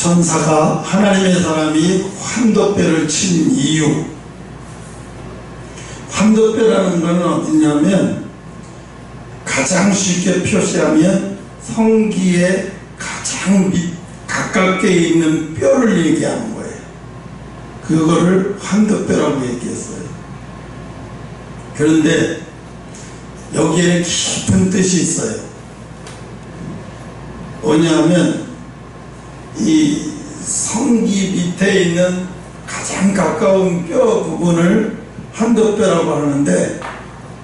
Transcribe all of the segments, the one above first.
천사가 하나님의 사람이 환도뼈를 친 이유, 환도뼈라는 것은 어디냐면 가장 쉽게 표시하면 성기에 가장 가깝게 있는 뼈를 얘기하는 거예요. 그거를 환도뼈라고 얘기했어요. 그런데 여기에 깊은 뜻이 있어요. 뭐냐면 이 성기 밑에 있는 가장 가까운 뼈 부분을 환도뼈라고 하는데,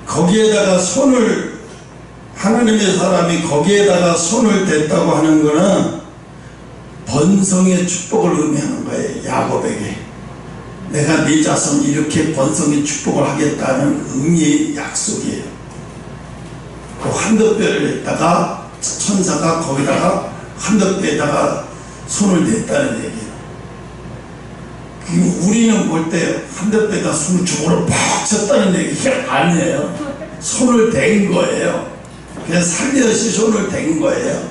거기에다가 손을, 하나님의 사람이 거기에다가 손을 댔다고 하는 거는 번성의 축복을 의미하는 거예요. 야곱에게 내가 네 자손 이렇게 번성의 축복을 하겠다는 의미의 약속이에요. 그 환도뼈를 했다가 천사가 거기다가 환도뼈에다가 손을 댔다는 얘기예요. 우리는 볼 때 환도뼈에다 손을 주먹으로 팍 쳤다는 얘기가 아니에요. 손을 댄 거예요. 그냥 살며시 손을 댄 거예요.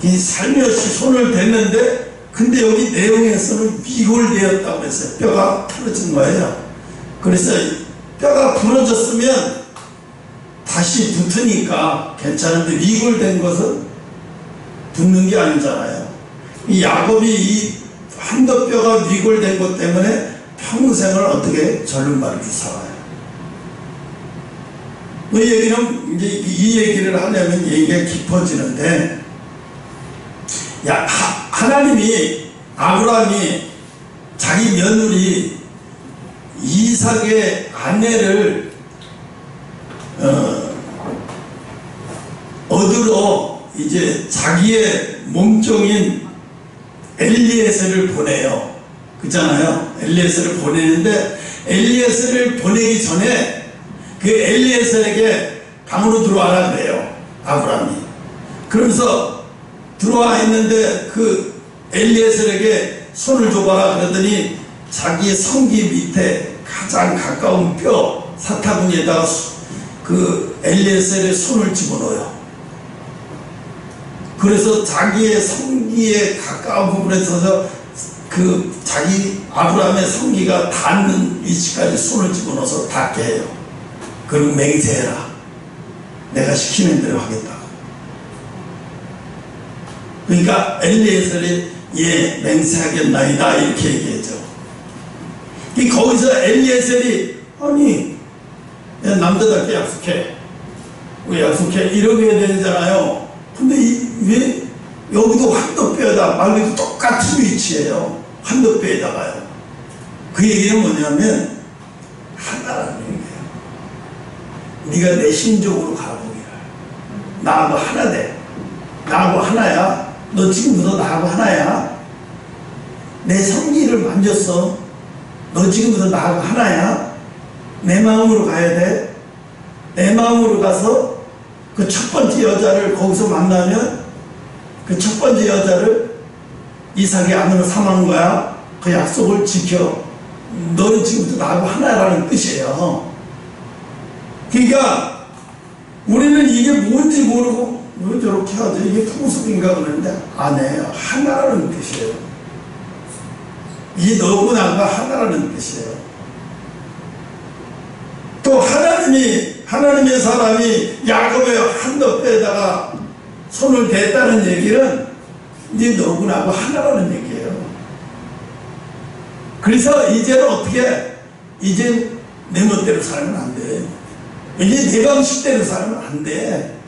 이 살며시 손을 댔는데, 근데 여기 내용에서는 위골되었다고 했어요. 뼈가 부러진 거예요. 그래서 뼈가 부러졌으면 다시 붙으니까 괜찮은데 위골된 것은 붙는 게 아니잖아요. 이 야곱이 이 환도뼈가 위골된 것 때문에 평생을 어떻게 절름발이로 살아요. 이 얘기는 이제 이 얘기를 하려면 얘기가 깊어지는데, 하나님이, 아브라함이 자기 며느리 이삭의 아내를 얻으러 이제 자기의 몸종인 엘리에셀을 보내요. 그렇잖아요. 엘리에셀을 보내는데, 엘리에셀을 보내기 전에 그 엘리에셀에게 방으로 들어와라 그래요, 아브라함이. 그러면서 들어와 있는데 그 엘리에셀에게 손을 줘봐라 그러더니 자기의 성기 밑에 가장 가까운 뼈 사타구니에다가 그 엘리에셀의 손을 집어넣어요. 그래서 자기의 성기에 가까운 부분에 서서 그 자기 아브라함의 성기가 닿는 위치까지 손을 집어넣어서 닿게 해요. 그리고 맹세해라. 내가 시키는 대로 하겠다. 그러니까 엘리에셀이 예 맹세하겠나이다 이렇게 얘기했죠. 거기서 엘리에셀이 아니 남자답게 약속해, 왜 약속해 이러게 해야 되잖아요. 근데 왜 여기도 환도뼈에다 말 그대로 똑같은 위치예요. 환도뼈에다가요. 그 얘기는 뭐냐면 하나라는 얘기예요. 네가 내 심적으로 가보기를. 나하고 하나 돼. 나하고 하나야. 너 지금부터 나하고 하나야. 내 성기를 만졌어. 너 지금부터 나하고 하나야. 내 마음으로 가야 돼. 내 마음으로 가서 그 첫 번째 여자를 거기서 만나면 그 첫 번째 여자를 이삭의 아내로 삼는 거야. 그 약속을 지켜. 너는 지금부터 나하고 하나라는 뜻이에요. 그러니까 우리는 이게 뭔지 모르고 왜 저렇게 하지? 이게 풍습인가 그러는데 아니에요. 하나라는 뜻이에요. 이 너고 나가 하나라는 뜻이에요. 또 하나님의 사람이 야곱의 환도뼈에다가 손을 댔다는 얘기는 네 너고 나고 하나라는 얘기예요. 그래서 이제는 어떻게, 이제 내 멋대로 살면 안 돼. 이제 내 방식대로 살면 안 돼.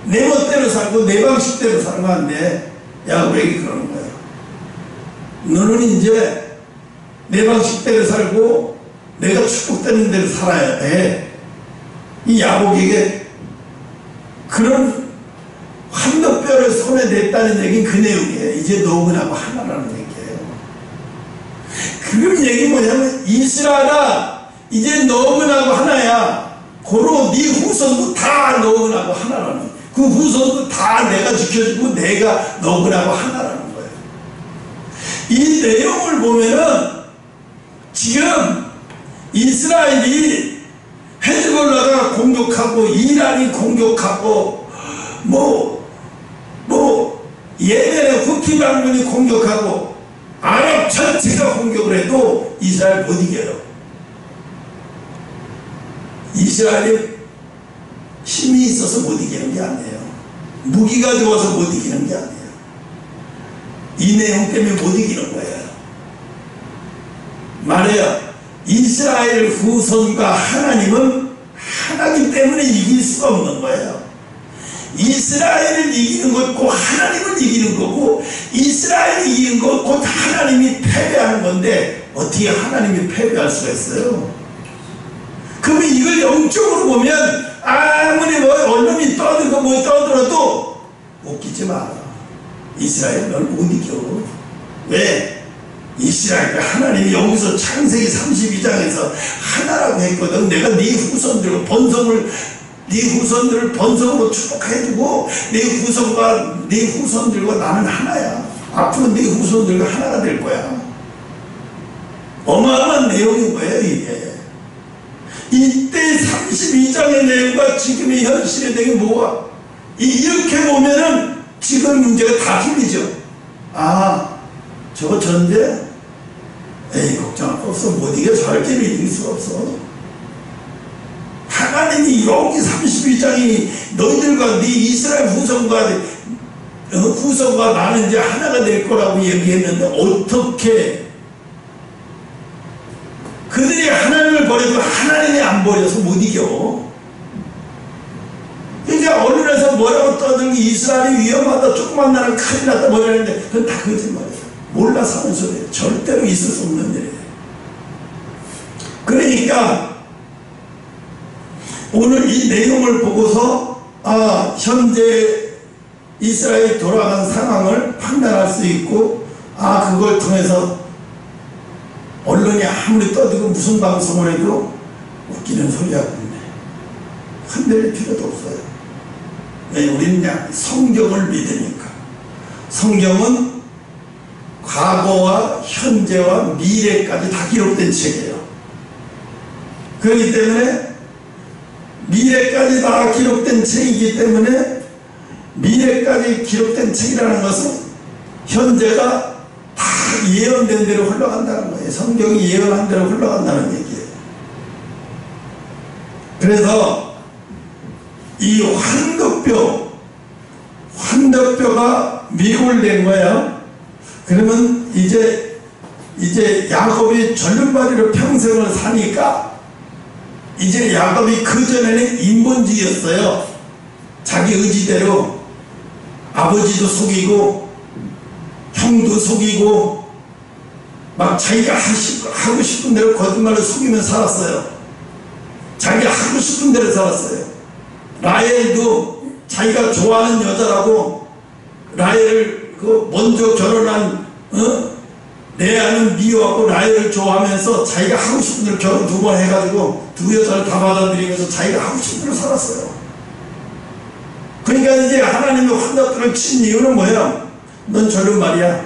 내 멋대로 살고 내 방식대로 살면 안 돼. 야곱에게 그러는 거예요. 너는 이제 내 방식대로 살고 내가 축복되는 대로 살아야 돼. 이 야곱에게 그런 환도뼈를 손에 냈다는 얘기는 그 내용이에요. 이제 너하고 하나라는 얘기예요. 그 얘기 뭐냐면 이스라엘아 이제 너하고 하나야. 고로 네 후손도 다 너하고 하나라는, 그 후손도 다 내가 지켜주고 내가 너하고 하나라는 거예요. 이 내용을 보면은 지금 이스라엘이 헤즈볼라가 공격하고 이란이 공격하고 예멘의 후티 반군이 공격하고 아랍 전체가 공격을 해도 이스라엘 못 이겨요. 이스라엘이 힘이 있어서 못 이기는 게 아니에요. 무기가 좋아서 못 이기는 게 아니에요. 이 내용 때문에 못 이기는 거예요. 말해요. 이스라엘 후손과 하나님은 하나님 때문에 이길 수가 없는 거예요. 이스라엘을 이기는 것 곧 하나님을 이기는 거고, 이스라엘이 이기는 것 곧 하나님이 패배하는 건데 어떻게 하나님이 패배할 수가 있어요? 그러면 이걸 영적으로 보면 아무리 뭐 언론이 떠들고 뭐 떠들어도 웃기지 마라. 이스라엘 널 못 이겨. 왜? 이스라엘 하나님이 여기서 창세기 32장에서 하나라고 했거든. 내가 네 후손들과 네 후손들을 번성으로 축복해주고 네 후손들과 나는 하나야. 앞으로 네 후손들과 하나가 될 거야. 어마어마한 내용인 거예요 이게. 이때 32장의 내용과 지금의 현실의 내용이 뭐가 이렇게 보면은 지금 문제가 다 틀리죠. 아 저거 전제 에이 걱정할 거 없어. 못 이겨. 절대로 이길 수가 없어. 하나님이 여기 32장이 너희들과 네 이스라엘 후손과 나는 이제 하나가 될 거라고 얘기했는데 어떻게 그들이 하나님을 버려도 하나님이 안 버려서 못 이겨. 그러니까 언론에서 뭐라고 떠들고 이스라엘이 위험하다, 조그만 나라는 큰일 났다 뭐 이러는데 그건 다 거짓말이에요. 몰라서 하는 소리예요. 절대로 있을 수 없는 일이에요. 그러니까 오늘 이 내용을 보고서 현재 이스라엘이 돌아간 상황을 판단할 수 있고 그걸 통해서 언론이 아무리 떠들고 무슨 방송을 해도 웃기는 소리야. 흔들릴 필요도 없어요. 왜? 우리는 그냥 성경을 믿으니까. 성경은 과거와 현재와 미래까지 다 기록된 책이에요. 그렇기 때문에 미래까지 다 기록된 책이기 때문에 미래까지 기록된 책이라는 것은 현재가 다 예언된 대로 흘러간다는 거예요. 성경이 예언한 대로 흘러간다는 얘기예요. 그래서 이 환덕뼈가 미골된 거야. 그러면 이제 야곱이 절름발이로 평생을 사니까 이제 야곱이 그전에는 인본주의였어요. 자기 의지대로 아버지도 속이고 형도 속이고 막 자기가 하고 싶은 대로 거짓말을 속이며 살았어요. 자기가 하고 싶은 대로 살았어요. 라헬도 자기가 좋아하는 여자라고 라헬을 먼저 결혼한 레아는 미워하고 라헬을 좋아하면서 자기가 하고 싶은 대로 결혼 2번 해가지고 2 여자를 다 받아들이면서 자기가 하고 싶은 대로 살았어요. 그러니까 이제 하나님이 환덕들을 친 이유는 뭐야? 넌 저런 말이야.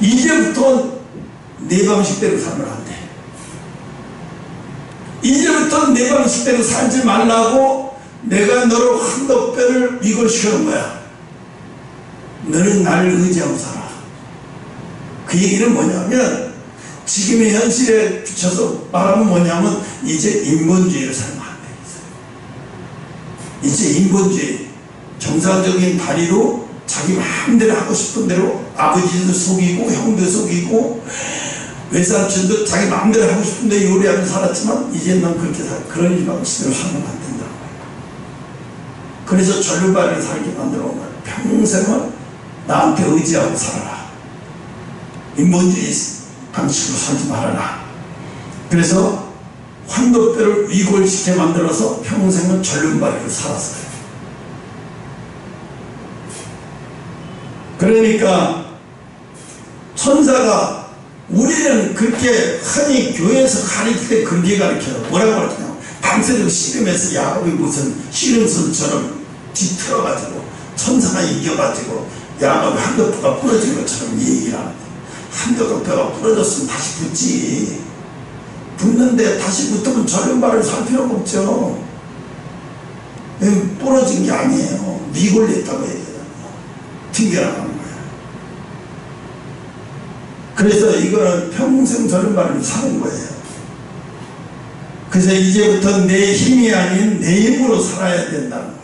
이제부터 내 방식대로 살면 안 돼. 이제부터 내 방식대로 살지 말라고 내가 너를 환덕뼈를 위골시켜놓은 거야. 너는 나를 의지하고 살아. 그 얘기는 뭐냐면 지금의 현실에 비춰서 말하면 뭐냐면 이제 인본주의를 살면 안 되겠어요. 이제 인본주의 정상적인 다리로 자기 마음대로 하고 싶은 대로 아버지도 속이고 형도 속이고 외삼촌도 자기 마음대로 하고 싶은데 요리하면서 살았지만 이제 넌 그렇게 그런 일방식으로 살면 안 된다고. 그래서 절름발을 살게 만들어 온 거야. 평생을 나한테 의지하고 살아라. 인본주의 방식으로 살지 말아라. 그래서 환덕뼈를 위골시켜 만들어서 평생을 절름발이로 살았어요. 그러니까 천사가 우리는 그렇게 흔히 교회에서 가르칠 때 그렇게 가르쳐요. 뭐라고 가르쳐요? 밤새도록 씨름해서 야곱이 무슨 씨름선처럼 뒤틀어가지고 천사가 이겨가지고 야곱이 한덕뼈가 부러진 것처럼 얘기를 하는데 한덕뼈가 부러졌으면 다시 붙지. 붙는데 다시 붙으면 절름발을 살 필요가 없죠. 부러진 게 아니에요. 미골렸다고 얘기해요. 튕겨나가는 거예요. 그래서 이거는 평생 저런 말로 사는 거예요. 그래서 이제부터 내 힘이 아닌 내 힘으로 살아야 된다는 거예요.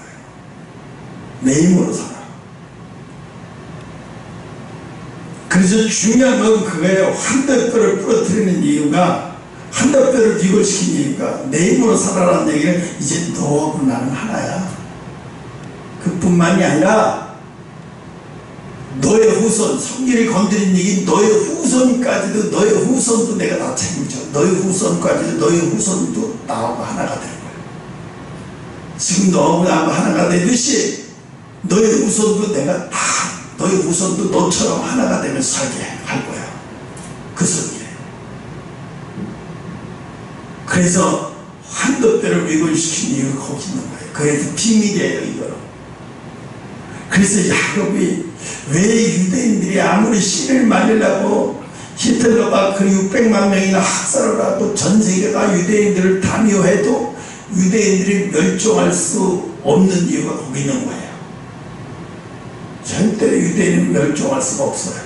내 힘으로 살아. 그래서 중요한 건 그거예요. 한대뼈를 부러뜨리는 이유가, 한대뼈를 비골시킨 이유가 내 힘으로 살아라는 얘기는 이제 너하고 나는 하나야. 그뿐만이 아니라 너의 후손, 성기를 건드린 얘기, 너의 후손까지도, 너의 후손도 내가 다 책임져. 너의 후손까지도, 너의 후손도 나하고 하나가 될 거야. 지금 너하고 나하고 하나가 되듯이 너의 후손도 내가 다, 너의 후손도 너처럼 하나가 되면서 살게 할 거야. 그 소리예요. 그래서 한도뼈를 위골시킨 이유가 거기 있는 거예요. 그래서 비밀이에요, 이거는. 그래서 야곱이 왜 유대인들이 아무리 씨를 말리려고 히틀러가 그 600만 명이나 학살을 하고 전 세계가 유대인들을 담요해도 유대인들이 멸종할 수 없는 이유가 거기 있는 거예요. 절대로 유대인은 멸종할 수가 없어요.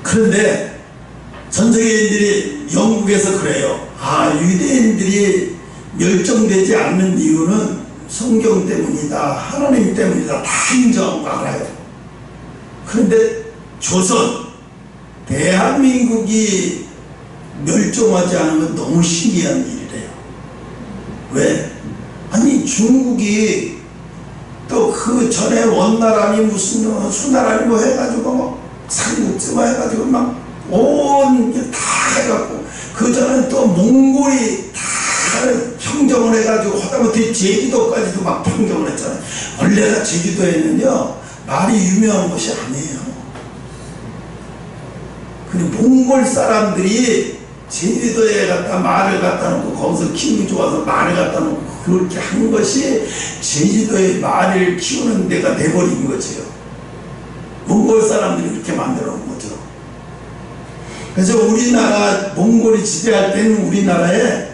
그런데 전 세계인들이 영국에서 그래요. 아, 유대인들이 멸종되지 않는 이유는 성경 때문이다, 하나님 때문이다, 다 인정하고 알아요. 그런데 조선, 대한민국이 멸종하지 않은 건 너무 신기한 일이래요. 왜? 아니, 중국이 또 그 전에 원나라니 무슨 수나라니 뭐 해가지고 삼국지마 해가지고 막 온 게 다 해갖고, 그 전에 또 몽골이 다 평정을 해가지고 하다못해 제주도까지도 막 평정을 했잖아요. 원래가 제주도에는요 말이 유명한 곳이 아니에요. 그리고 몽골 사람들이 제주도에 갖다 말을 갖다 놓고 거기서 키우기 좋아서 말을 갖다 놓고 그렇게 한 것이 제주도에 말을 키우는 데가 돼버린 거죠. 몽골 사람들이 그렇게 만들어 놓은 거죠. 그래서 우리나라 몽골이 지배할 때는 우리나라에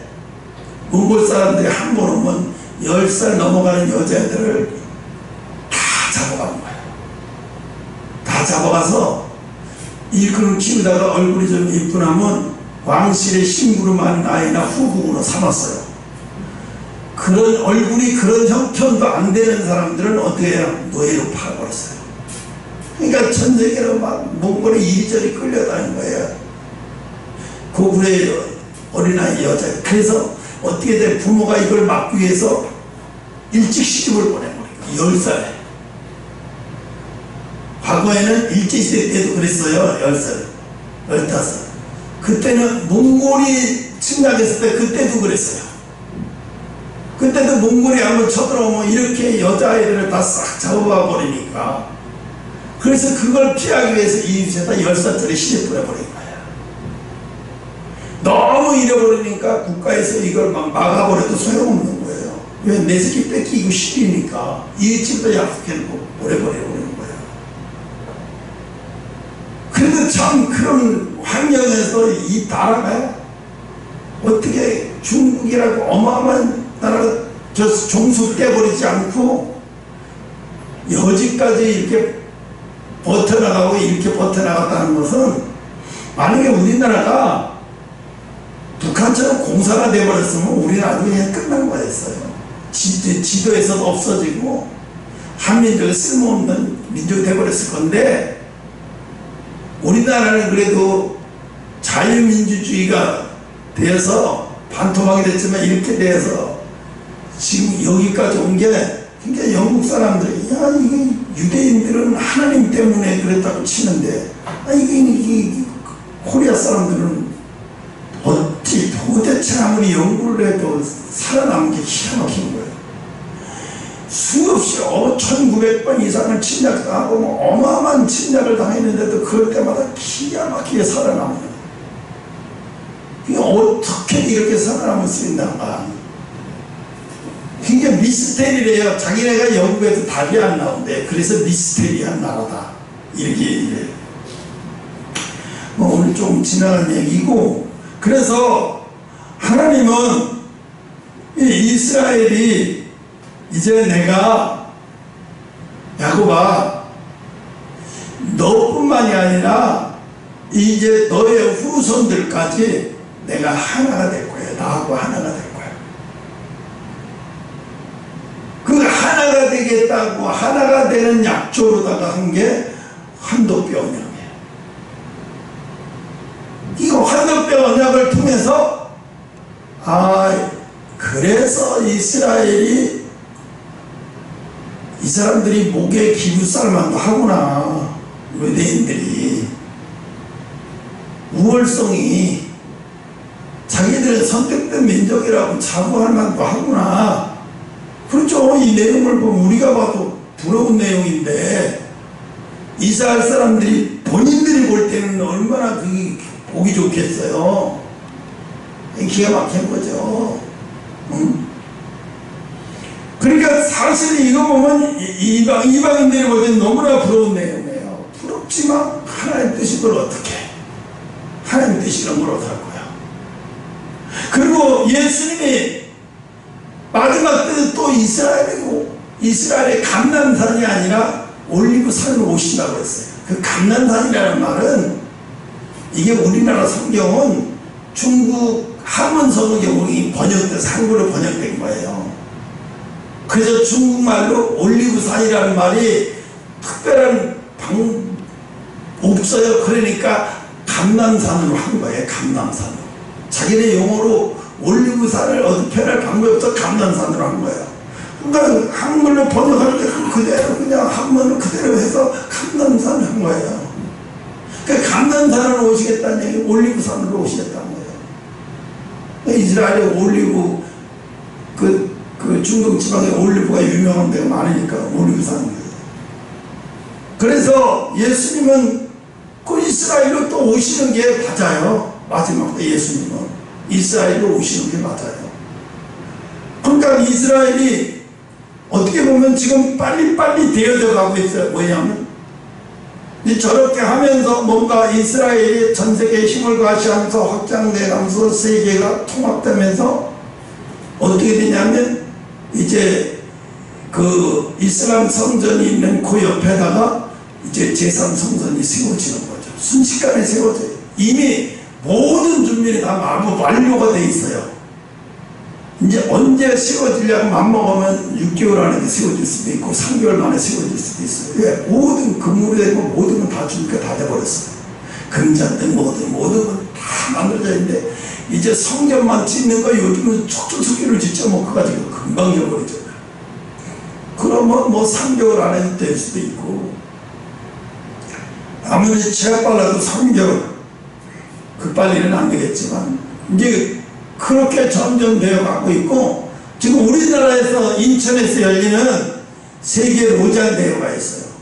몽골 사람들이 한 번 오면 10살 넘어가는 여자애들을 다 잡아가는 거예요. 다 잡아가서 일꾼을 키우다가 얼굴이 좀 이쁘나면 왕실의 심부름한 아이나 후궁으로 삼았어요. 그런 얼굴이 그런 형편도 안 되는 사람들은 어떻게 해요? 노예로 팔아버렸어요. 그러니까 전 세계로 막 몽골에 이리저리 끌려다니는 거예요. 고구려의 어린아이 여자. 그래서 어떻게 돼? 부모가 이걸 막기 위해서 일찍 시집을 보내버려요. 10살에. 과거에는 일제시대 때도 그랬어요. 10살, 15살. 그때는 몽골이 침략했을 때 그때도 그랬어요. 그때도 몽골이 한번 쳐들어오면 이렇게 여자아이들을 다 싹 잡아봐 버리니까, 그래서 그걸 피하기 위해서 이웃에다 10살짜리 시집 보내버린 거예요. 너무 잃어버리니까 국가에서 이걸 막 막아버려도 소용없는 거예요. 왜? 내 새끼 뺏기고 싫으니까 이웃집도 약속해놓고 보내버리는 거예요. 그래도 참 그런 환경에서 이 나라가 어떻게 중국이라고 어마어마한 나라가 종속 깨버리지 않고 여지까지 이렇게 버텨나가고 이렇게 버텨나갔다는 것은, 만약에 우리나라가 북한처럼 공사가 돼버렸으면 우리나라도 그냥 끝난 거였어요. 지도에서도 없어지고 한민족이 쓸모없는 민족이 돼버렸을 건데, 우리나라는 그래도 자유민주주의가 되어서 반토막이 됐지만 이렇게 돼서 지금 여기까지 온 게, 그러니까 영국 사람들이 야, 이게 유대인들은 하나님 때문에 그랬다고 치는데, 이게 코리아 사람들은 도대체 아무리 연구를 해도 살아남은 게 기가 막힌 거예요. 수없이 1900번 이상을 침략당하고 뭐 어마어마한 침략을 당했는데도 그럴 때마다 기가 막히게 살아남아요. 어떻게 이렇게 살아남을 수 있는가. 굉장히 미스테리래요. 자기네가 연구해도 답이 안 나온대. 그래서 미스테리한 나라다, 이렇게 얘기해요. 뭐 오늘 좀 지나간 얘기고, 그래서 하나님은 이 이스라엘이 이제 내가 야곱아 너뿐만이 아니라 이제 너의 후손들까지 내가 하나가 될 거야. 나하고 하나가 될 거야. 그 하나가 되겠다고 하나가 되는 약조로다가 한 게 환도뼈 언약이에요. 이거 환도뼈 언약을 통해서 그래서 이스라엘이 이 사람들이 목에 기부쌀만도 하구나. 유대인들이 우월성이 자기들의 선택된 민족이라고 자부할 만도 하구나. 그렇죠. 이 내용을 보면 우리가 봐도 부러운 내용인데 이스라엘 사람들이 본인들이 볼 때는 얼마나 그게 보기 좋겠어요. 기가 막힌 거죠. 그러니까 사실 이거 보면 이방인들이 볼 때는 너무나 부러운 내용이에요. 부럽지만 하나님 뜻이 그걸 어떻게 해? 하나님 뜻이 이런 걸 어떡할 거야. 그리고 예수님이 마지막 때는 또 이스라엘이고 이스라엘의 감난산이 아니라 올리브산으로 오신다고 했어요. 그 감난산이라는 말은 이게 우리나라 성경은 중국 한문 성경이 번역돼서 한글로 번역된 거예요. 그래서 중국말로 올리브산이라는 말이 특별한 없어요. 그러니까 감남산으로 한 거예요. 감남산으로. 자기네 용어로 올리브산을 어디 표현할 방법이 없어 감남산으로 한 거예요. 그러니까 한글로 번역할 때 그대로 그냥 한문을 그대로 해서 감남산을 한 거예요. 그러니까 감남산으로 오시겠다는 얘기, 올리브산으로 오시겠다는 거예요. 이스라엘의 올리브 그 중동 지방에 올리브가 유명한 데가 많으니까 올리브산이에요. 그래서 예수님은 그 이스라엘로 또 오시는 게 맞아요. 마지막 때 예수님은 이스라엘로 오시는 게 맞아요. 그러니까 이스라엘이 어떻게 보면 지금 빨리빨리 되어져 가고 있어요. 뭐냐면 저렇게 하면서 뭔가 이스라엘이 전 세계에 힘을 과시하면서 확장돼가면서 세계가 통합되면서 어떻게 되냐면 이제 그 이슬람 성전이 있는 그 옆에다가 이제 제3 성전이 세워지는 거죠. 순식간에 세워져요. 이미 모든 준비는 다 완료가 돼 있어요. 이제 언제 세워지려고 맘먹으면 6개월 안에 세워질 수도 있고 3개월 만에 세워질 수도 있어요. 왜? 모든 건물이 되고 모든 건 다 준비가 다 돼버렸어요. 금잔등 모든 건 다 만들어져 있는데 이제 성전만 짓는 거 요즘은 촉촉촉기를 짓죠. 뭐 그거 가지고 금방 지어버리죠. 그러면 뭐 3개월 안에 될 수도 있고 아무리 제가 빨라도 3개월 그 빨리는 안 되겠지만 이제 그렇게 점점 되어가고 있고 지금 우리나라에서 인천에서 열리는 세계 로장 대회가 있어요.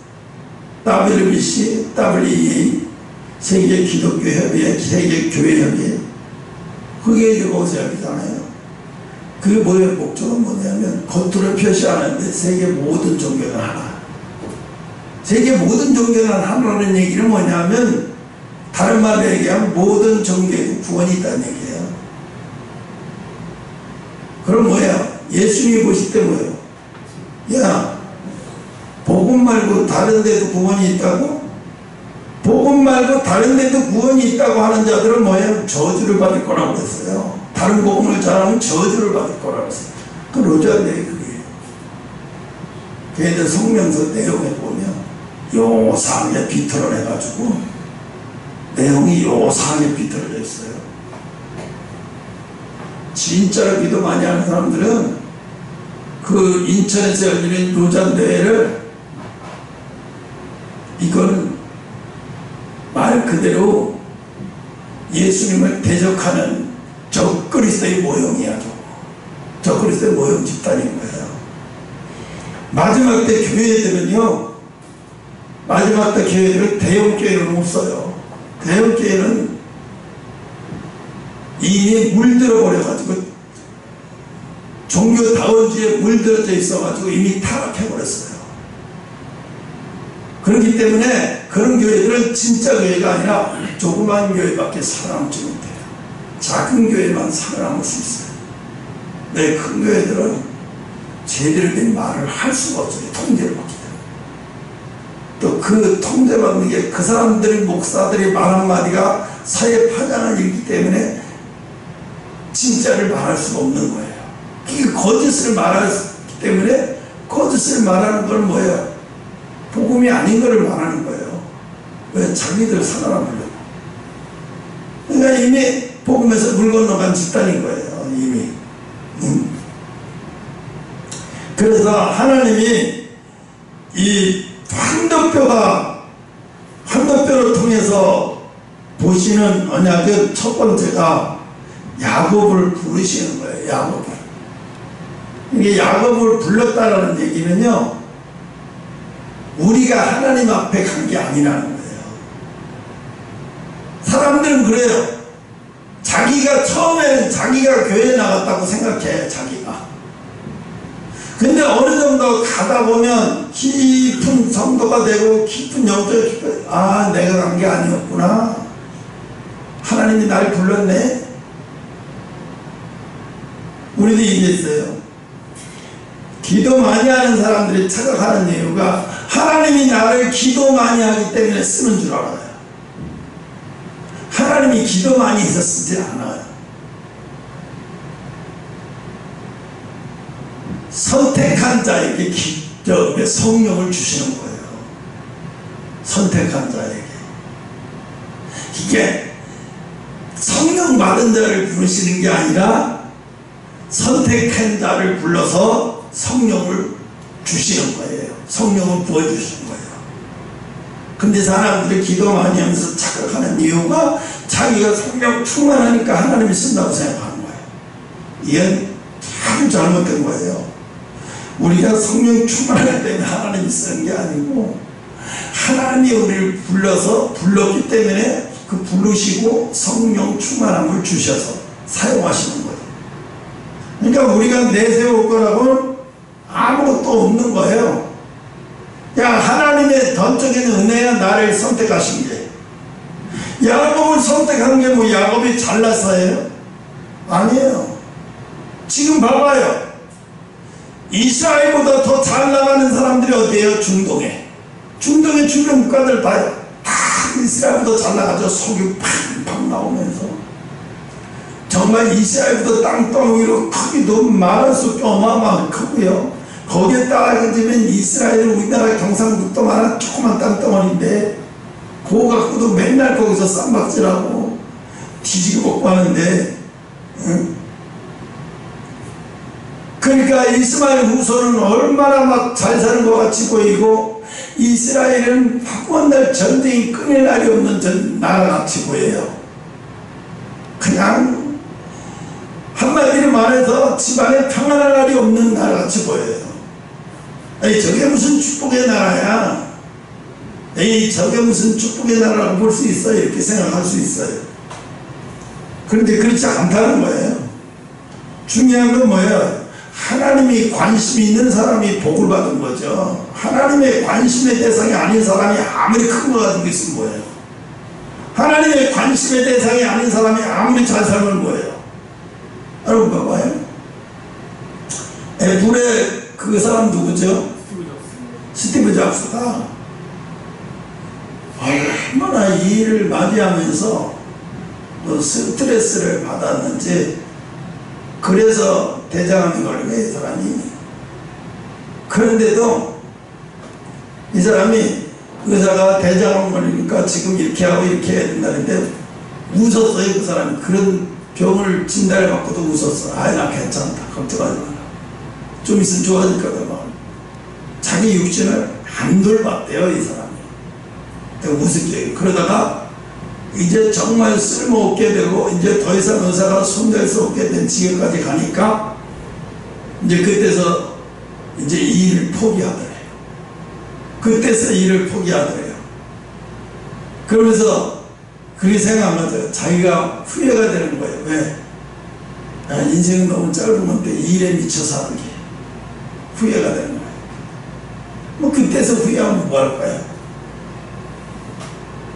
WBC, WEA, 세계 기독교 협의회, 세계 교회 협의회. 그게 이제 거기서 열리잖아요. 그게 뭐예요? 목적은 뭐냐면 겉으로 표시하는데 세계 모든 종교는 하나. 세계 모든 종교는 하나라는 얘기는 뭐냐면 다른 말로 얘기하면 모든 종교에도 구원이 있다는 얘기예요. 그럼 뭐야? 예수님이 보실 때 뭐예요? 야, 복음 말고 다른 데도 구원이 있다고? 복음 말고 다른 데도 구원이 있다고 하는 자들은 뭐예요? 저주를 받을 거라고 했어요. 다른 복음을 전하면 저주를 받을 거라고 했어요. 그 로자의 그게요. 걔들 성명서 내용에 보면 요상하게 비틀어내가지고 내용이 요상하게 비틀어져 있어요. 진짜로 기도 많이 하는 사람들은 그 인천에서 열리는 로잔대회를 이거는 말 그대로 예수님을 대적하는 적그리스도의 모형이야. 적그리스도의 모형 집단인 거예요. 마지막 때 교회들은요, 마지막 때 교회들은 대형 교회를 못 써요. 대형 교회는 이미 물들어 버려가지고 종교다원주의에 물들어져 있어가지고 이미 타락해버렸어요. 그렇기 때문에 그런 교회들은 진짜 교회가 아니라 조그만 교회밖에 살아남지 못해요. 작은 교회만 살아남을 수 있어요. 네, 큰 교회들은 제대로 된 말을 할 수가 없어요. 통제를 받기 때문에. 또 그 통제받는 게 그 사람들의 목사들의 말 한마디가 사회 파장을 일으키기 때문에 진짜를 말할 수가 없는 거예요. 그 거짓을 말하기 때문에 거짓을 말하는 걸 뭐예요? 복음이 아닌 것을 말하는 거예요. 왜? 자기들 살아남으려고. 그러니까 이미 복음에서 물 건너간 집단인 거예요. 이미. 그래서 하나님이 이 환도뼈를 통해서 보시는 언약은 첫 번째가 야곱을 부르시는 거예요. 야곱을. 이게 야곱을 불렀다라는 얘기는요, 우리가 하나님 앞에 간 게 아니라는 거예요. 사람들은 그래요. 자기가 처음에는 자기가 교회에 나갔다고 생각해, 자기가. 근데 어느 정도 가다 보면 깊은 성도가 되고 깊은 영적인 깊은, 아, 내가 간 게 아니었구나. 하나님이 날 불렀네. 우리도 얘기했어요. 기도 많이 하는 사람들이 착각하는 이유가 하나님이 나를 기도 많이 하기 때문에 쓰는 줄 알아요. 하나님이 기도 많이 해서 쓰지 않아요. 선택한 자에게 성령을 주시는 거예요. 선택한 자에게. 이게 성령 받은 자를 부르시는 게 아니라 선택한 자를 불러서 성령을 주시는 거예요. 성령을 부어주시는 거예요. 근데 사람들이 기도 많이 하면서 착각하는 이유가 자기가 성령 충만하니까 하나님이 쓴다고 생각하는 거예요. 이건 아주 잘못된 거예요. 우리가 성령 충만하기 때문에 하나님이 쓰는 게 아니고 하나님이 우리를 불렀기 때문에 그 부르시고 성령 충만함을 주셔서 사용하시는 거예요. 그러니까 우리가 내세울 거라고는 아무것도 없는 거예요. 야, 하나님의 전적인 은혜야 나를 선택하신 게. 야곱을 선택한 게 뭐 야곱이 잘나서예요? 아니에요. 지금 봐봐요. 이스라엘보다 더 잘 나가는 사람들이 어디에요? 중동에. 중동의 주변 국가들 봐요. 다 이스라엘보다 잘 나가죠. 석유 팡팡 나오면서. 정말 이스라엘보다 땅덩이로 크기도 많아서 어마어마하게 크고요. 거기에 따라가지면 이스라엘은 우리나라 경상북도만한 조그만 땅덩어리인데 그거 갖고도 맨날 거기서 쌈박질하고 뒤지고 먹고 하는데, 응? 그러니까 이스마엘 후손은 얼마나 막 잘 사는 것 같이 보이고 이스라엘은 한 날 전쟁이 끊일 날이 없는 나라같이 보여요. 그냥 한마디로 말해서 집안에 평안할 날이 없는 나라같이 보여요. 에이, 저게 무슨 축복의 나라야. 에이, 저게 무슨 축복의 나라라고 볼 수 있어요. 이렇게 생각할 수 있어요. 그런데 그렇지 않다는 거예요. 중요한 건 뭐예요? 하나님이 관심이 있는 사람이 복을 받은 거죠. 하나님의 관심의 대상이 아닌 사람이 아무리 큰 거 가지고 있으면 뭐예요? 하나님의 관심의 대상이 아닌 사람이 아무리 잘 살면 뭐예요? 여러분 봐봐요. 애플의 그 사람 누구죠? 스티브 잡스가 얼마나 이 일을 맞이하면서 또 스트레스를 받았는지, 그래서 대장암이 걸린 거예요, 이 사람이. 그런데도 이 사람이 의사가 대장암 걸리니까 지금 이렇게 하고 이렇게 해야 된다는데 웃었어요. 그 사람이 그런 병을 진단을 받고도 웃었어. 아이, 나 괜찮다, 걱정하지 마라, 좀 있으면 좋아질 거다. 자기 육신을 안 돌봤대요, 이 사람이. 우습게. 그러다가 이제 정말 쓸모없게 되고 이제 더 이상 의사가 손댈 수 없게 된 지경까지 가니까 이제 그때서 이제 이 일을 포기하더래요. 그때서 일을 포기하더래요. 그러면서 그렇게 생각하면서 자기가 후회가 되는 거예요. 왜? 인생은 너무 짧은 건데 일에 미쳐 사는 게 후회가 되는 거예요. 뭐 그때서 후회하면 뭐 할 거야?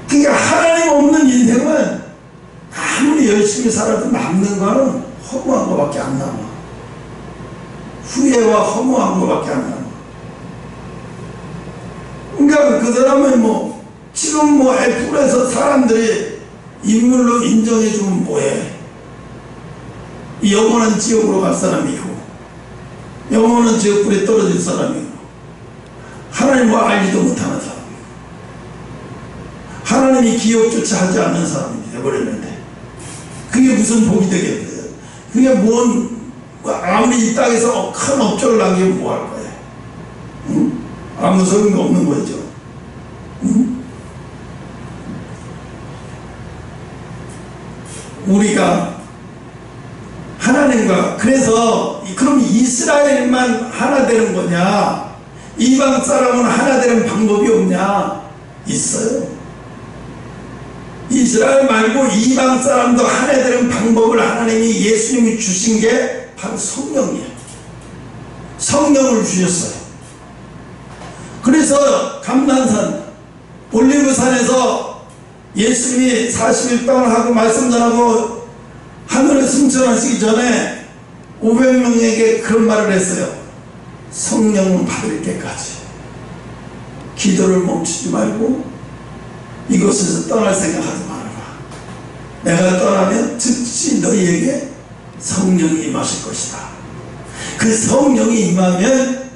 그러니까 하나님 없는 인생은 아무리 열심히 살아도 남는 거는 허무한 거밖에 안 남아. 후회와 허무한 것밖에 안 나는 거예요. 그러니까 그 사람은 뭐 지금 뭐 애플에서 사람들이 인물로 인정해주면 뭐해. 영원한 지옥으로 갈 사람이고 영원한 지옥불에 떨어질 사람이고 하나님을 알지도 못하는 사람이고 하나님이 기억조차 하지 않는 사람이 되어버렸는데 그게 무슨 복이 되겠어요. 그게 아무리 이 땅에서 큰 업적을 남기면 뭐 할 거예요. 응? 아무 소용도 없는 거죠. 응? 우리가 하나님과 그래서 그럼 이스라엘만 하나 되는 거냐, 이방 사람은 하나 되는 방법이 없냐? 있어요. 이스라엘 말고 이방 사람도 하나 되는 방법을 하나님이 예수님이 주신 게 바로 성령이에요. 성령을 주셨어요. 그래서 감난산 올리브산에서 예수님이 40일 동안 하고 말씀 전하고 하늘에 승천하시기 전에 500명에게 그런 말을 했어요. 성령 받을 때까지 기도를 멈추지 말고 이곳에서 떠날 생각하지 말아라. 내가 떠나면 즉시 너희에게 성령이 임하실 것이다. 그 성령이 임하면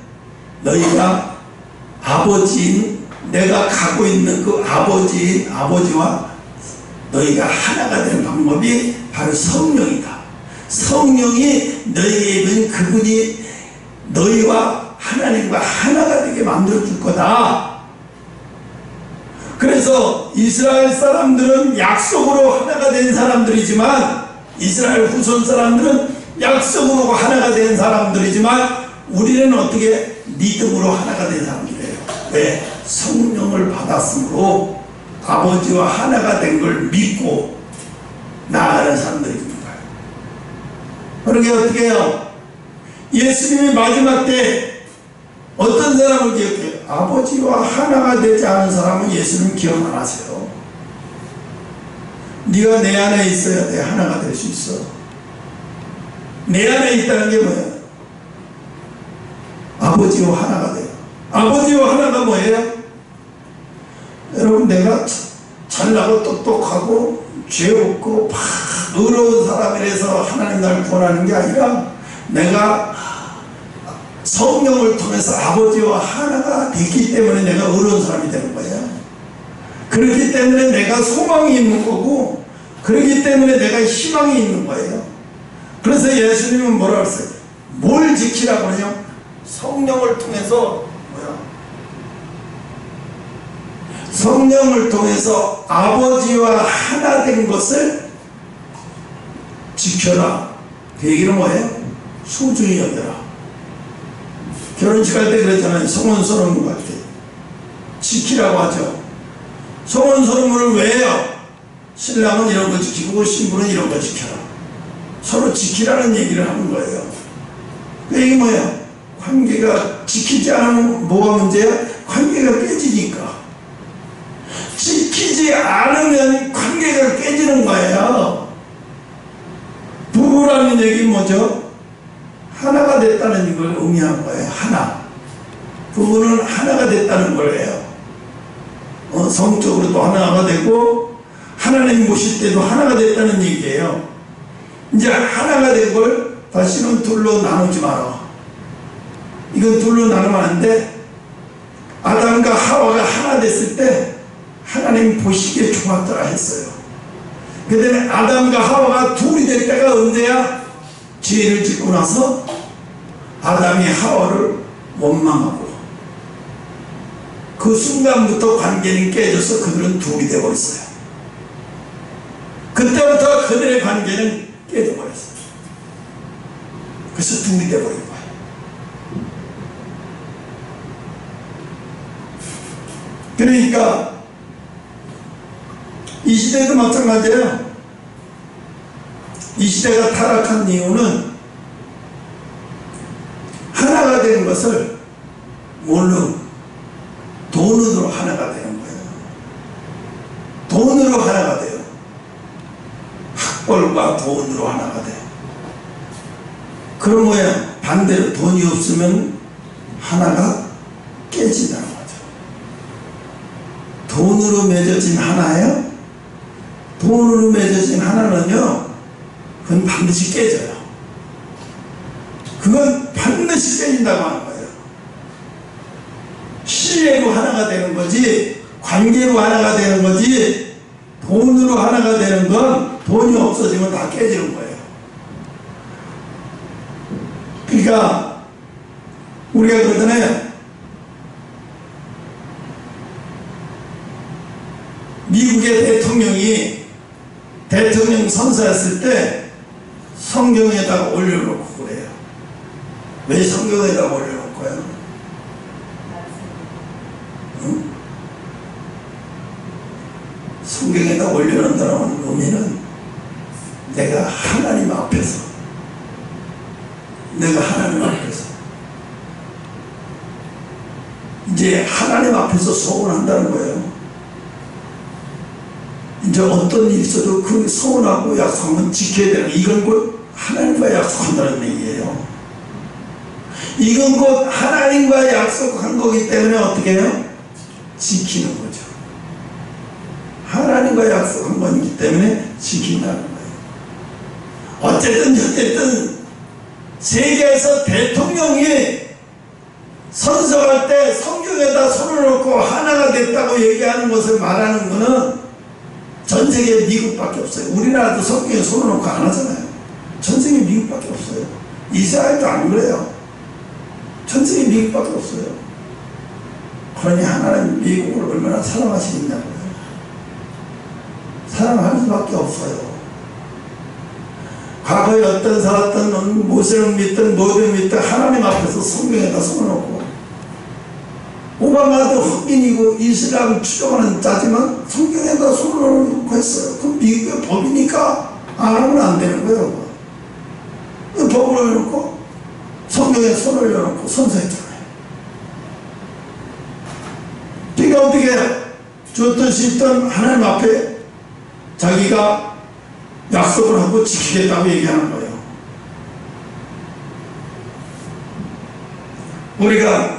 너희가 아버지인 내가 가고 있는 그 아버지와 너희가 하나가 되는 방법이 바로 성령이다. 성령이 너희에게 있는 그분이 너희와 하나님과 하나가 되게 만들어 줄 거다. 그래서 이스라엘 사람들은 약속으로 하나가 된 사람들이지만 이스라엘 후손 사람들은 약속으로 하나가 된 사람들이지만 우리는 어떻게 믿음으로 하나가 된 사람들이에요. 왜? 성령을 받았으므로 아버지와 하나가 된 걸 믿고 나아가는 사람들입니다. 그러게 어떻게 해요? 예수님이 마지막 때 어떤 사람을 기억해요? 아버지와 하나가 되지 않은 사람은 예수님 기억 안 하세요. 네가 내 안에 있어야 돼 하나가 될 수 있어. 내 안에 있다는 게 뭐예요? 아버지와 하나가 돼요. 아버지와 하나가 뭐예요? 여러분 내가 잘나고 똑똑하고 죄 없고 의로운 사람이라서 하나님 나를 구원하는 게 아니라 내가 성령을 통해서 아버지와 하나가 됐기 때문에 내가 의로운 사람이 되는 거예요. 그렇기 때문에 내가 소망이 있는 거고 그렇기 때문에 내가 희망이 있는 거예요. 그래서 예수님은 뭐라고 했어요? 뭘 지키라고 하냐? 성령을 통해서 성령을 통해서 아버지와 하나 된 것을 지켜라. 그 얘기는 뭐예요? 소중히 여겨라. 결혼식 할 때 그랬잖아요. 성혼서름을 할 때 지키라고 하죠. 성혼서름을 왜 해요? 신랑은 이런 거 지키고 신부는 이런 거 지켜라. 서로 지키라는 얘기를 하는 거예요. 그 얘기 뭐예요? 관계가 지키지 않으면 뭐가 문제야? 관계가 깨지니까. 지키지 않으면 관계가 깨지는 거예요. 부부라는 얘기는 뭐죠? 하나가 됐다는 걸 의미하는 거예요. 하나. 부부는 하나가 됐다는 거예요. 성적으로도 하나가 되고 하나님 모실 때도 하나가 됐다는 얘기예요. 이제 하나가 된 걸 다시는 둘로 나누지 마라. 이건 둘로 나누면 안 돼. 아담과 하와가 하나 됐을 때 하나님 보시기에 좋았더라 했어요. 그 다음에 아담과 하와가 둘이 될 때가 언제야? 죄를 짓고 나서 아담이 하와를 원망하고 그 순간부터 관계는 깨져서 그들은 둘이 되어버렸어요. 그때부터 그들의 관계는 깨져버렸어요. 그래서 둘이 되어버린 거예요. 그러니까 이 시대도 마찬가지예요. 이 시대가 타락한 이유는 하나가 되는 것을 뭘로? 돈으로 하나가 되는 거예요. 돈으로 하나가 돼요. 학벌과 돈으로 하나가 돼요. 그런 모양. 반대로 돈이 없으면 하나가 깨진다는 거죠. 돈으로 맺어진 하나예요. 돈으로 맺어진 하나는요, 그건 반드시 깨져요. 그건 반드시 깨진다고 하는 거예요. 신뢰로 하나가 되는 거지, 관계로 하나가 되는 거지, 돈으로 하나가 되는 건 돈이 없어지면 다 깨지는 거예요. 그러니까 우리가 그러잖아요. 미국의 대통령이 대통령 선서했을 때 성경에다가 올려놓고 그래요. 왜 성경에다가 올려놓고요? 응? 성경에다 올려놓는다는 의미는 내가 하나님 앞에서 이제 하나님 앞에서 소원한다는 거예요. 이제 어떤 일이 있어도 그 소원하고 약속하면 지켜야 되는, 이건 곧 하나님과 약속한다는 얘기예요. 이건 곧 하나님과 약속한 거기 때문에 어떻게 해요? 지키는 거죠. 하나님과 약속한 거기 때문에 지킨다는 거예요. 어쨌든 세계에서 대통령이 선서할 때 성경에다 손을 놓고 하나가 됐다고 얘기하는 것을 말하는 것은 전 세계 미국밖에 없어요. 우리나라도 성경에 손을 놓고 안 하잖아요. 전 세계 미국밖에 없어요. 이스라엘도 안 그래요. 전 세계 미국밖에 없어요. 그러니 하나님 미국을 얼마나 사랑하시겠냐고요. 사랑하는 수밖에 없어요. 과거에 어떤 살았던 모세를 믿든 뭐든 믿든 하나님 앞에서 성경에다 손을 놓고, 오바마도 흑인이고 이슬람 추종하는 자지만 성경에다 손을 놓고 했어요. 그럼 미국의 법이니까 안 하면 안 되는 거예요. 그 법을 올려놓고 성경에 손을 올려놓고 선서했잖아요. 그러니까 어떻게 좋든 싫든 하나님 앞에 자기가 약속을 하고 지키겠다고 얘기하는 거예요. 우리가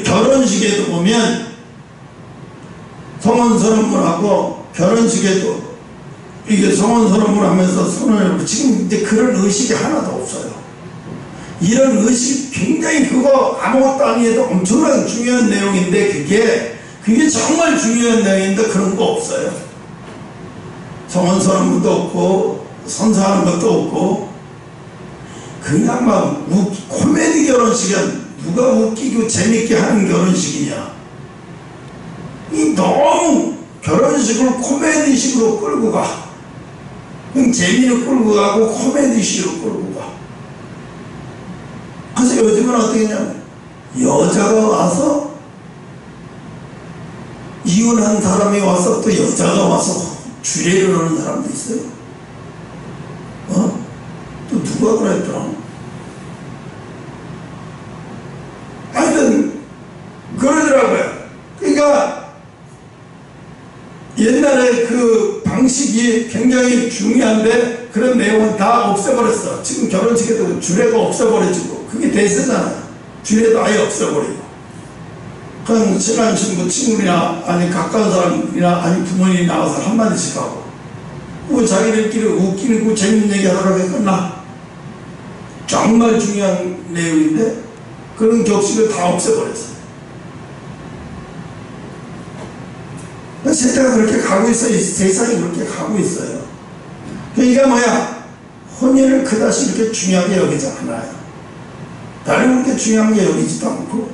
결혼식에도 보면 성혼선언문하고 결혼식에도 이게 성혼선언문 하면서 손을 놓고, 지금 이제 그런 의식이 하나도 없어요. 이런 의식 굉장히 그거 아무것도 아니어도 엄청나게 중요한 내용인데 그게 정말 중요한 내용인데 그런 거 없어요. 성혼선언문도 없고 선서하는 것도 없고 그냥 막 코미디 결혼식은 누가 웃기고 재밌게 하는 결혼식이냐. 이 너무 결혼식을 코미디식으로 끌고 가. 그냥 재미로 끌고 가고 코미디식으로 끌고 가. 그래서 요즘은 어떻게 했냐면 여자가 와서 이혼한 사람이 와서 또 여자가 와서 주례를 하는 사람도 있어요. 또 누가 그랬더라. 하여튼 그러더라고요. 그러니까 옛날에 그 방식이 굉장히 중요한데 그런 내용은 다 없애버렸어. 지금 결혼식에도 주례가 없애버려지고 그게 대세잖아요. 주례도 아예 없애버리고 그냥 친한 친구, 친구나 아니 가까운 사람이나 아니 부모님이 나와서 한마디씩 하고 뭐 자기들끼리 웃기고 재밌는 얘기 하다가 끝나. 정말 중요한 내용인데 그런 격식을 다 없애버렸어요. 세상이 그렇게 가고 있어요. 세상이 그렇게 가고 있어요. 그러니까 뭐야? 혼인을 그다지 이렇게 중요하게 여기지 않아요. 다른 그렇게 중요하게 여기지도 않고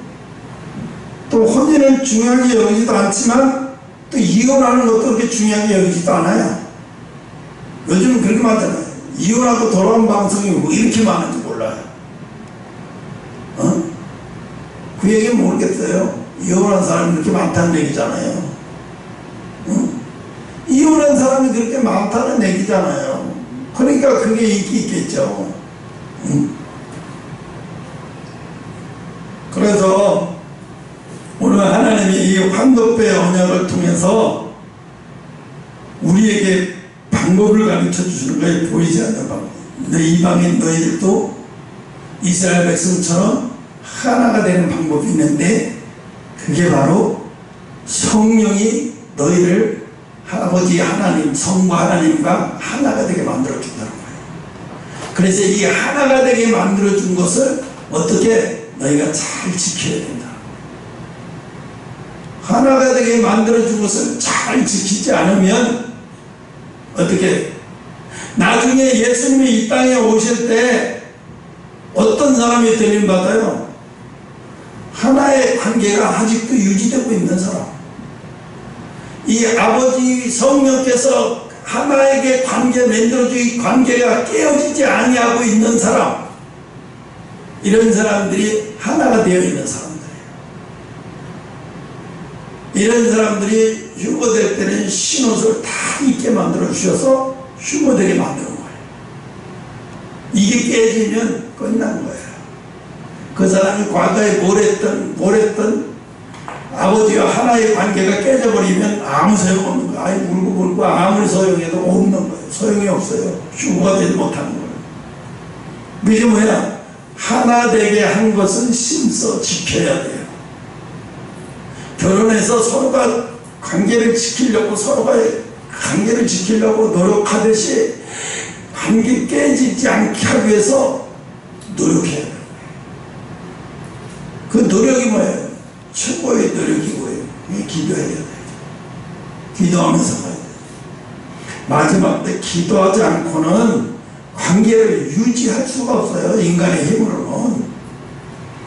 또 혼인을 중요하게 여기지도 않지만 또 이혼하는 것도 그렇게 중요하게 여기지도 않아요. 요즘은 그렇게 많잖아요. 이혼하고 돌아온 방송이 왜 이렇게 많은지 몰라요. 그 얘기는 모르겠어요. 이혼한 사람이 그렇게 많다는 얘기잖아요. 이혼한 사람이 그렇게 많다는 얘기잖아요. 그러니까 그게 인기 있겠죠. 그래서 오늘 하나님이 이 환도뼈의 언약을 통해서 우리에게 방법을 가르쳐 주시는 거에 보이지 않는 방법. 이방인 너희들도 이스라엘 백성처럼 하나가 되는 방법이 있는데, 그게 바로 성령이 너희를 아버지 하나님, 성부 하나님과 하나가 되게 만들어준다는 거예요. 그래서 이 하나가 되게 만들어준 것을 어떻게 너희가 잘 지켜야 된다. 하나가 되게 만들어준 것을 잘 지키지 않으면 어떻게, 나중에 예수님이 이 땅에 오실 때 어떤 사람이 들림받아요? 하나의 관계가 아직도 유지되고 있는 사람. 이 아버지 성령께서 하나에게 관계 만들어주고 이 관계가 깨어지지 아니하고 있는 사람, 이런 사람들이 하나가 되어 있는 사람들이에요. 이런 사람들이 휴거될 때는 신옷을 다 입게 만들어 주셔서 휴거되게 만드는 거예요. 이게 깨지면 끝난 거예요. 그 사람이 과거에 뭘 했던 아버지와 하나의 관계가 깨져버리면 아무 소용없는 거예요. 아이 울고 아무리 소용해도 없는 거예요. 소용이 없어요. 휴거가 되지 못하는 거예요. 이게 뭐야? 하나 되게 한 것은 심써 지켜야 돼요. 결혼해서 서로가 관계를 지키려고, 노력하듯이 관계 깨지지 않게 하기 위해서 노력해야 돼요. 그 노력이 뭐예요? 최고의 노력이 뭐예요? 기도해야 돼요. 기도하면서 가야 돼요. 마지막 때 기도하지 않고는 관계를 유지할 수가 없어요. 인간의 힘으로는.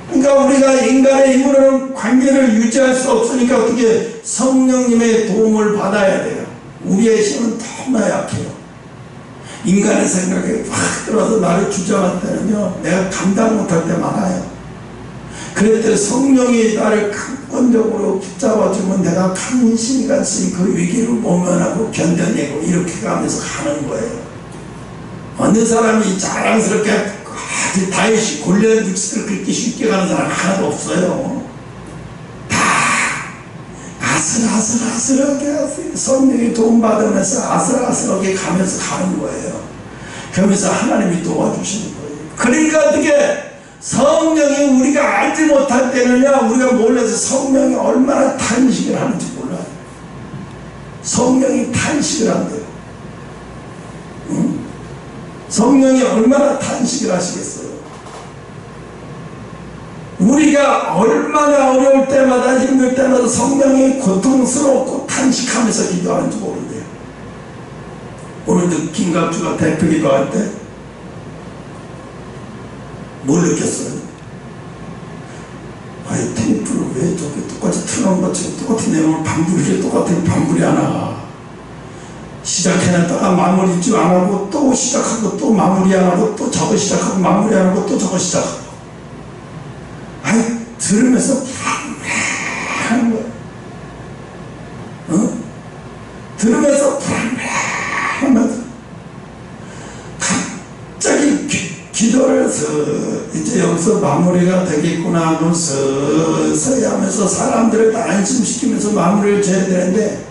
그러니까 우리가 인간의 힘으로는 관계를 유지할 수 없으니까 어떻게 성령님의 도움을 받아야 돼요. 우리의 힘은 너무나 약해요. 인간의 생각에 확 들어서 나를 주장할 때는요, 내가 감당 못할 때 많아요. 그럴 때 성령이 나를 강권적으로 붙잡아주면 내가 간신같이 그 위기를 모면하고 견뎌내고 이렇게 가면서 가는 거예요. 어느 사람이 자랑스럽게 아주 다윗이 골리앗 육식을 그렇게 쉽게 가는 사람 하나도 없어요. 다 아슬아슬하게 성령이 도움받으면서 아슬아슬하게 가면서 가는 거예요. 그러면서 하나님이 도와주시는 거예요. 그러니까 어떻게 성령이 우리가 알지 못할 때는요, 우리가 몰라서 성령이 얼마나 탄식을 하는지 몰라요. 성령이 탄식을 한대요. 응? 성령이 얼마나 탄식을 하시겠어요. 우리가 얼마나 어려울 때마다 힘들 때마다 성령이 고통스럽고 탄식하면서 기도하는지 모른대요. 오늘도 김갑주가 대표 기도할 때 뭘 느꼈어요? 아이 테이프를 왜 저렇게 똑같이 틀어놓은 것처럼 똑같은 내용을 반복이게 똑같은 반복이 하나. 시작해놨다가 마무리 좀 안 하고 또 시작하고 또 마무리 안 하고 또 저거 시작하고 마무리 안 하고 또 저거 시작하고. 아이 들으면서 불안해하는 거야. 어? 들으면서 불안해하면서 갑자기 기도를 이제 여기서 마무리가 되겠구나 하고 서서히 하면서 사람들을 다 안심시키면서 마무리를 줘야 되는데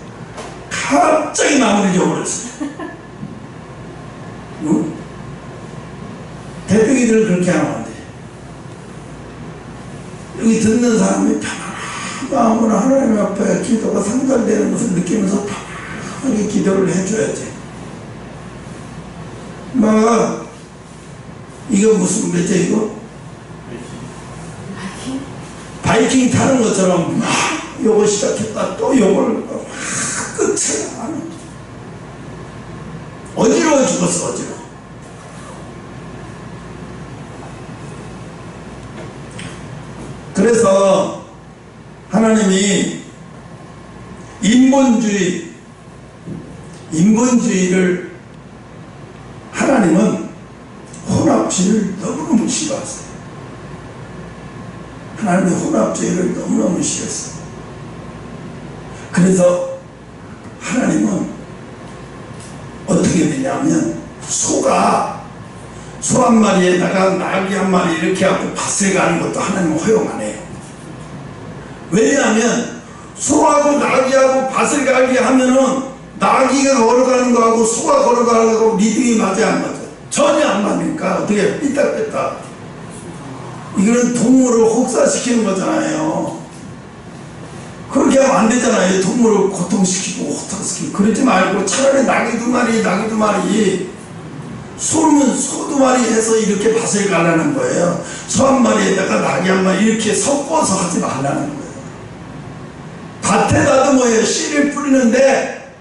갑자기 마무리 줘버렸어요. 응? 대표기들을 그렇게 하면 안 돼. 여기 듣는 사람이 편안한 마음으로 하나님 앞에 기도가 상달되는 것을 느끼면서 편안하게 기도를 해줘야지. 막 이거 무슨 배죠 이거? 바이킹 타는 것처럼 막 요거 시작했다 또 요걸 끝을 안 해. 어지러워 죽었어. 어지러워. 그래서 하나님이 인본주의를 하나님은 혼합주의를 너무너무 싫어하세요. 하나님의 혼합주의를 너무너무 싫어했어요. 그래서 하나님은 어떻게 되냐면 소 한 마리에다가 나귀 한 마리 이렇게 하고 밭을 가는 것도 하나님은 허용 안 해요. 왜냐하면 소하고 나귀하고 밭을 가게 하면은 나귀가 걸어가는 거하고 소가 걸어가는 거하고 리듬이 맞아야 안 맞아요. 전혀 안 맞으니까 어떻게 삐딱삐딱. 이거는 동물을 혹사시키는 거잖아요. 그렇게 하면 안 되잖아요. 동물을 고통시키고 혹사시키고. 그러지 말고 차라리 나귀 두 마리 소면 소 두 마리 해서 이렇게 밭을 가라는 거예요. 소 한 마리에다가 나귀 한 마리 이렇게 섞어서 하지 말라는 거예요. 밭에다도 뭐예요? 씨를 뿌리는데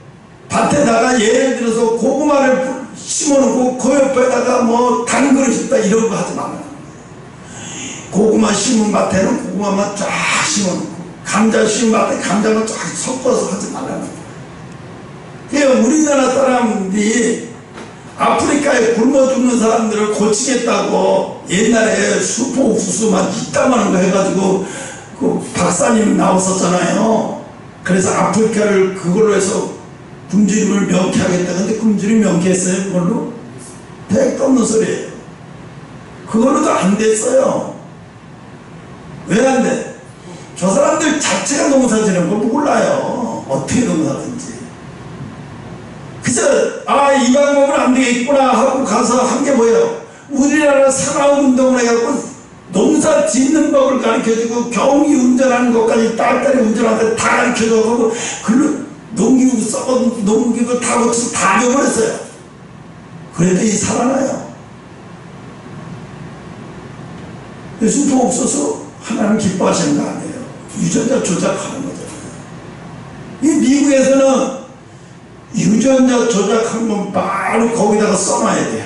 밭에다가 예를 들어서 고구마를 심어놓고 그 옆에다가 뭐 당근을 심다 이런 거 하지 말라는 거예요. 고구마 심은 밭에는 고구마만 쫙 심어놓고 감자 심은 밭에 감자만 쫙 섞어서 하지 말라는 거예요. 우리나라 사람들이 아프리카에 굶어 죽는 사람들을 고치겠다고 옛날에 수포 옥수수 막 이따만한 거 해가지고 그 박사님 나왔었잖아요. 그래서 아프리카를 그걸로 해서 굶주림을 명쾌하겠다. 근데 굶주림 명쾌했어요? 그걸로? 택도 없는 소리예요. 그걸로도 안 됐어요. 왜 안 돼? 저 사람들 자체가 농사 지는 걸 몰라요. 어떻게 농사하는지. 그래서 이 방법은 안 되겠구나 하고 가서 한 게 뭐예요? 우리나라 산업운동을 해갖고 농사 짓는 법을 가르쳐주고 경위 운전하는 것까지 딸딸이 운전하는데 다 가르쳐주고 농기구 썩은 농기구 다 고쳐서 다 줘버렸어요. 그래도 살아나요. 수포 옥수수 하나님 기뻐하시는 거 아니에요. 유전자 조작하는 거잖아요. 이 미국에서는 유전자 조작한 건 바로 거기다가 써놔야 돼요.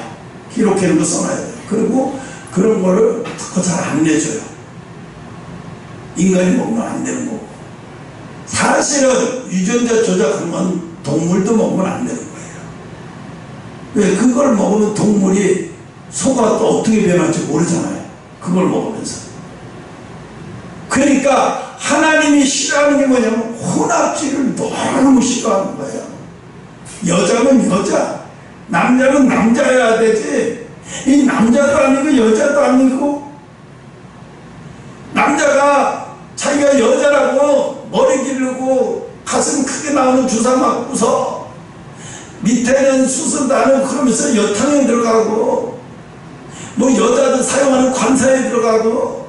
기록해놓은 거 써놔야 돼요. 그리고 그런 거를 특허 잘 안 내줘요. 인간이 먹으면 안 되는 거고. 사실은 유전자 조작한 건 동물도 먹으면 안 되는 거예요. 왜? 그걸 먹으면 동물이 소가 또 어떻게 변할지 모르잖아요. 그걸 먹으면서. 그러니까 하나님이 싫어하는 게 뭐냐면 혼합주의를 너무 싫어하는 거예요. 여자는 여자, 남자는 남자여야 되지. 이 남자도 아니고 여자도 아니고, 남자가 자기가 여자라고 머리 기르고 가슴 크게 나오는 주사 맞고서 밑에는 수술 나는 그러면서 여탕에 들어가고 뭐 여자들 사용하는 관사에 들어가고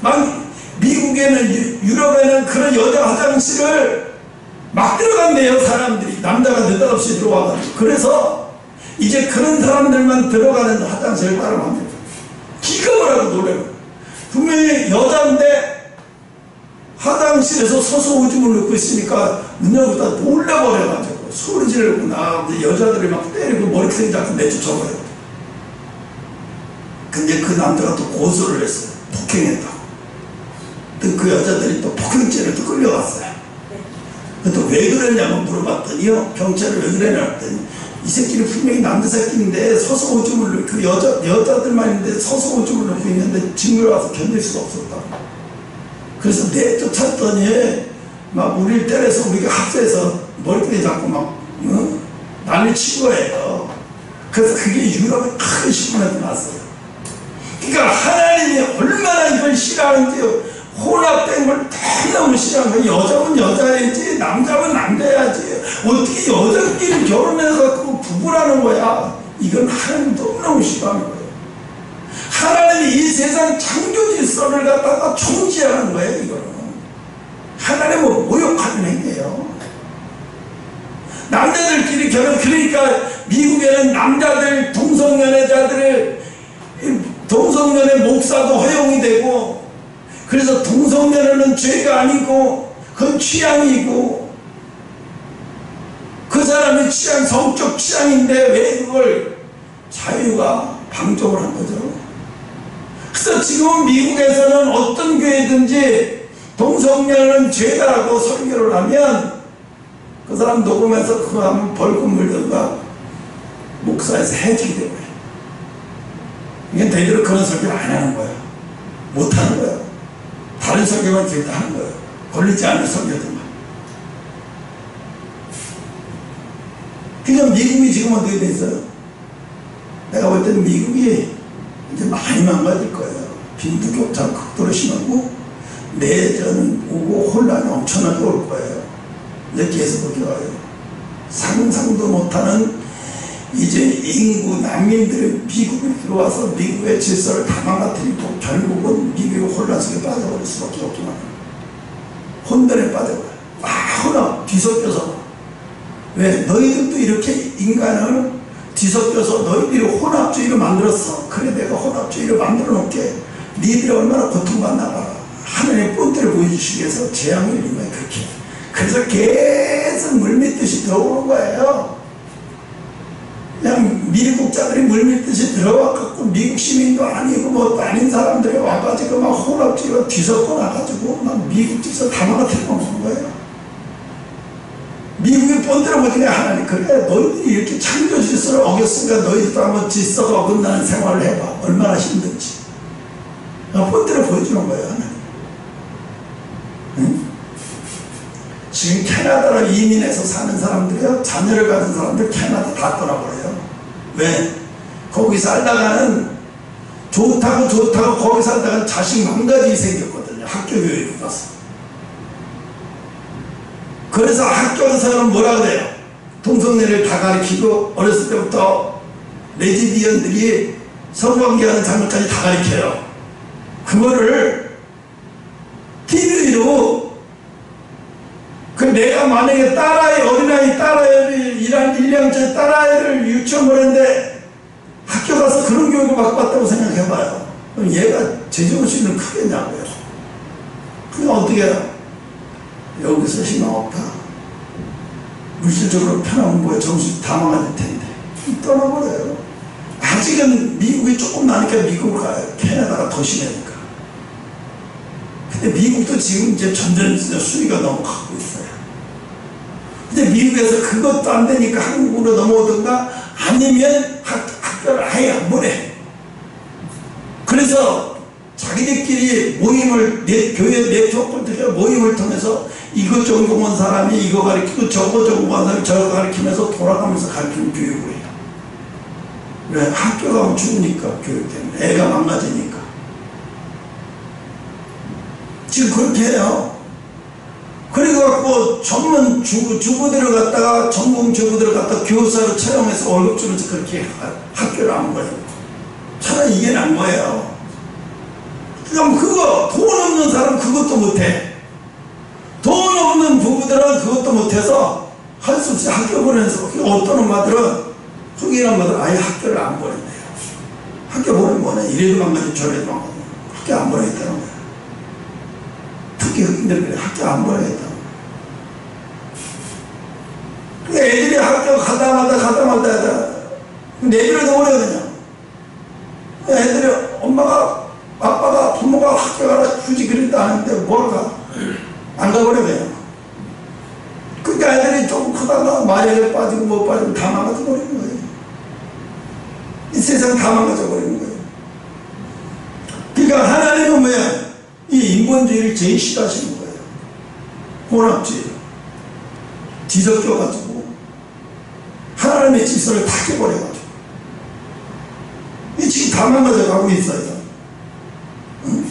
막 미국에는 유럽에는 그런 여자 화장실을 막 들어간대요. 사람들이 남자가 느닷없이 들어와가지고. 그래서 이제 그런 사람들만 들어가는 화장실을 따라갑니다. 기겁을 하고 놀래요. 분명히 여자인데 화장실에서 서서 오줌을 넣고 있으니까 문열보다 놀래버려가지고 소리 지르고 나가는데 여자들이 막 때리고 머리카락이 자꾸 내쫓아버려요. 근데 그 남자가 또 고소를 했어요. 폭행했다고. 그 여자들이 또 폭행죄를 또 끌려갔어요. 또 왜 그러냐고 물어봤더니요, 경찰을 왜 그러냐 했더니 이 새끼는 분명히 남자 새끼인데 서서 오줌을 그 여자들만 있는데 서서 오줌을 넣고 있는데 집을 와서 견딜 수가 없었다고. 그래서 내쫓았더니 막 우리를 때려서 우리가 합세해서 머리끈이 잡고 막 난리 친 거예요. 그래서 그게 유럽에 큰 신문에도 났어요. 그러니까 하나님이 얼마나 이걸 싫어하는지요. 혼합된 걸 너무 싫어하는 거예요. 여자면 여자야지, 남자면 남자야지. 어떻게 여자끼리 결혼해서 부부라는 거야. 이건 하나님 너무너무 싫어하는 거예요. 하나님이 이 세상 창조 질서를 갖다가 총지하는 거예요. 이거는 하나님을 모욕하는 행위예요. 남자들끼리 결혼, 그러니까 미국에는 남자들 동성연애 목사도 허용이 되고, 그래서 동성연애는 죄가 아니고 그건 취향이고 그 사람의 취향, 성적 취향인데 왜 그걸 자유가 방종을 한 거죠. 그래서 지금 미국에서는 어떤 교회든지 동성연애는 죄다라고 설교를 하면 그 사람 녹음해서 그거 하면 벌금 물든가 목사에서 해지게 되고요. 이게 대대로 그런 설교를 안 하는 거예요. 못 하는 거예요. 다른 설교만 기회도 하는 거예요. 걸리지 않은 설교들만. 그냥 미국이 지금 어떻게 돼 있어요? 내가 볼 때는 미국이 이제 많이 망가질 거예요. 빈부격차 극도로 심하고 내전 오고 혼란이 엄청나게 올 거예요. 이제 계속 그렇게 와요. 상상도 못하는 이제 인구 난민들이 미국에 들어와서 미국의 질서를 다 망가뜨리고 결국은 미국의 혼란 속에 빠져버릴 수밖에 없지만 혼돈에 빠져버려요. 아무나 뒤섞여서. 왜? 너희들도 이렇게 인간을 뒤섞여서 너희들이 혼합주의를 만들었어. 그래 내가 혼합주의를 만들어 놓게 니들이 얼마나 고통받나 봐라. 하나님의 본때를 보여주시기 위해서 재앙을 일린 거예요. 그렇게. 그래서 계속 물밀듯이 들어오는 거예요. 그냥 미국자들이 물밀듯이 들어와갖고 미국 시민도 아니고 뭐 아닌 사람들이 와가지고 막 혼합주의가 뒤섞어 나가지고 막 미국 직서 다 망가뜨리고 오는 거예요. 미국의 본때로 보니까 하나님 그래 너희들이 이렇게 창조 질서를 어겼으니까 너희들도 한번 질서가 어긋나는 생활을 해봐. 얼마나 힘든지. 본때로 보여주는 거예요. 하나님. 응? 지금 캐나다로 이민해서 사는 사람들이요, 자녀를 가진 사람들 캐나다 다 떠나버려요. 왜? 거기 살다가는 좋다고 거기 살다가 자식 망가지게 생겼거든요. 학교 교육을 가서. 그래서 학교에서는 뭐라 그래요? 동성애를 다 가르치고 어렸을 때부터 레즈비언들이 성관계하는 장면까지 다 가르쳐요. 그거를 TV로 그 내가 만약에 딸아이 어린아이 딸아이를 1학년째 딸아이를 유치원 보냈는데 학교 가서 그런 교육을 받고 생각해봐요. 그럼 얘가 제정신은 크겠냐고요. 그럼 어떻게 해요? 여기서 희망 없다. 물질적으로 편하면 뭐야 정신 다 망가질 텐데 떠나버려요. 아직은 미국이 조금 나니까 미국으로 가요. 캐나다가 더 심하니까. 근데 미국도 지금 이제 점점 수위가 넘어가고 있어요. 근데 미국에서 그것도 안 되니까 한국으로 넘어오든가 아니면 학교를 아예 안 보내. 그래서 자기들끼리 모임을 교회 네트워크를 모임을 통해서 이거 전공한 사람이 이거 가르치고 저거 전공한 사람이 저거 가르치면서 돌아가면서 가르치는 교육을 해요. 왜? 학교 가면 죽으니까 교육 때문에 애가 망가지니까. 지금 그렇게 해요. 그래갖고 전문 주부들을 갖다가 전문 주부들을 갖다가 교사로 채용해서 월급 주면서 그렇게 학교를 안 보내고 차라리 이게 나은 거예요. 그럼 그거 돈 없는 사람 그것도 못해. 돈 없는 부부들은 그것도 못해서 할 수 없이 학교 보내서 어떤 엄마들은 흑인 엄마들 아예 학교를 안 보낸대요. 학교 보내면 뭐냐 이래도 망가지고 저래도 망가지고 학교 안 보내겠다는 거야. 특히 흑인들 그래 학교 안 보내겠다. 애들이 학교 가다마다 내비려도 오래거든요. 애들이 엄마가 아빠가 부모가 학교 가라 굳이 그랬다 하는데 뭘 가? 안 가버려요. 그러니까 애들이 조금 크다가 마약에 빠지고 못 빠지고 다 망가져 버리는 거예요. 이 세상 다 망가져 버리는 거예요. 그러니까 하나님은 뭐야? 이 인본주의를 제일 싫어하시는 거예요. 혼합주의. 뒤섞여가지고 하나님의 질서를 다 깨버려가지고 이 지금 다 망가져가고 있어요. 응?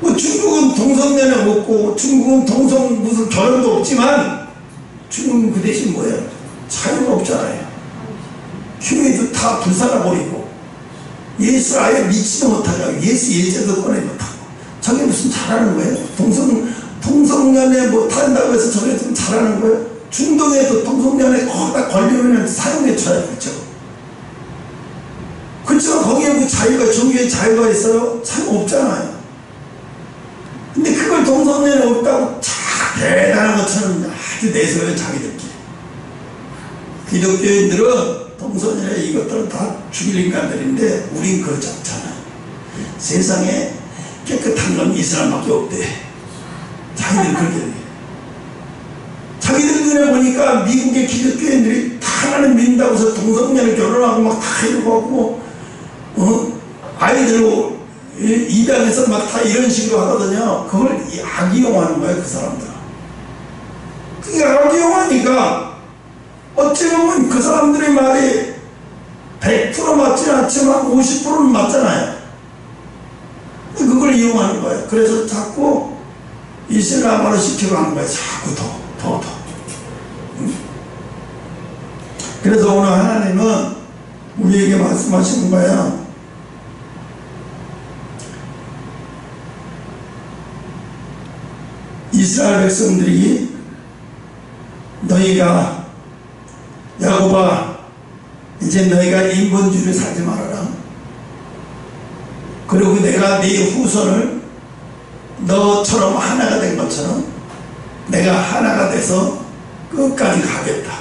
뭐 중국은 동성연애 없고 중국은 동성 무슨 결혼도 없지만 중국은 그 대신 뭐예요? 자유가 없잖아요. 교회도 다 불살라버리고 예수를 아예 믿지도 못하고 예수 예제도 꺼내 못하고 저게 무슨 잘하는 거예요? 동성연애 뭐 탄다고 해서 저게 좀 잘하는 거예요? 중동에도 동성연애 거기다 걸리면 사형에 쳐요. 그렇죠? 그렇지만 거기에 뭐 자유가 종교의 자유가 있어요? 참 없잖아요. 근데 그걸 동성연애 없다고 참 대단한 것처럼 아주 내세워요. 자기들끼리. 기독교인들은 동성연애 이것들은 다 죽일 인간들인데 우린 그렇지 않잖아요. 세상에 깨끗한 건 이스람밖에 없대. 자기들 그렇게 돼. 자기들 눈에 보니까 미국의 기독교인들이 다 하나님 믿는다고 해서 동성연애 결혼하고 막 다 이러고 하고 아이들 입양해서 막 다 이런 식으로 하거든요. 그걸 악이용하는 거예요. 그 사람들은. 그게 악이용하니까 어찌 보면 그 사람들의 말이 100% 맞지는 않지만 50%는 맞잖아요. 그걸 이용하는 거예요. 그래서 자꾸 이슬람화를 시키고 하는 거예요. 자꾸 더. 그래서 오늘 하나님은 우리에게 말씀하시는 거예요. 이스라엘 백성들이 너희가 야곱아 이제 너희가 인본주의를 살지 말아라. 그리고 내가 네 후손을 너처럼 하나가 된 것처럼 내가 하나가 돼서 끝까지 가겠다.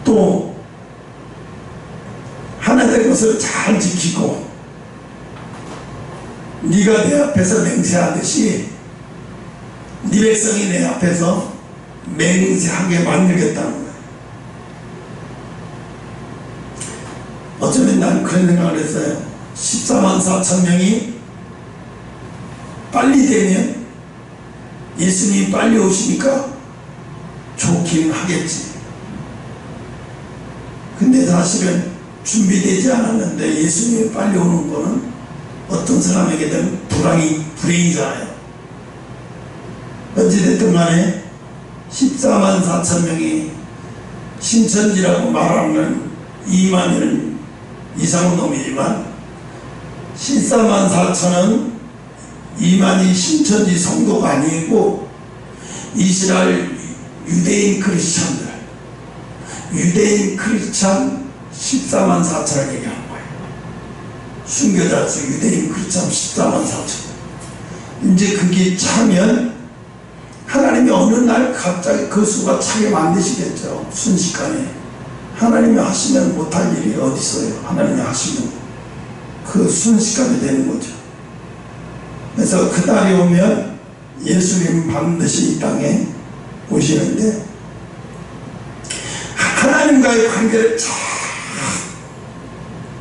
또 하나 된 것을 잘 지키고 네가 내 앞에서 맹세하듯이 네 백성이 내 앞에서 맹세하게 만들겠다는 거예요. 어쩌면 난 그런 생각을 했어요. 14만 4천 명이 빨리 되면 예수님이 빨리 오시니까 좋긴 하겠지. 근데 사실은 준비되지 않았는데 예수님이 빨리 오는 거는 어떤 사람에게든 불행이잖아요. 어찌됐든 간에 14만 4천 명이 신천지라고 말하는 2만이는 이상한 놈이지만 14만 4천은 2만이 신천지 성도가 아니고 이스라엘 유대인 크리스찬들, 유대인 크리스찬 14만 4천을 얘기하는 거예요. 순교자수 유대인 크리스찬 14만 4천. 이제 그게 차면 하나님이 어느 날 갑자기 그 수가 차게 만드시겠죠. 순식간에. 하나님이 하시면 못할 일이 어디 있어요. 하나님이 하시면 그 순식간에 되는 거죠. 그래서 그 날이 오면 예수님 반드시 이 땅에 오시는데 하나님과의 관계를 참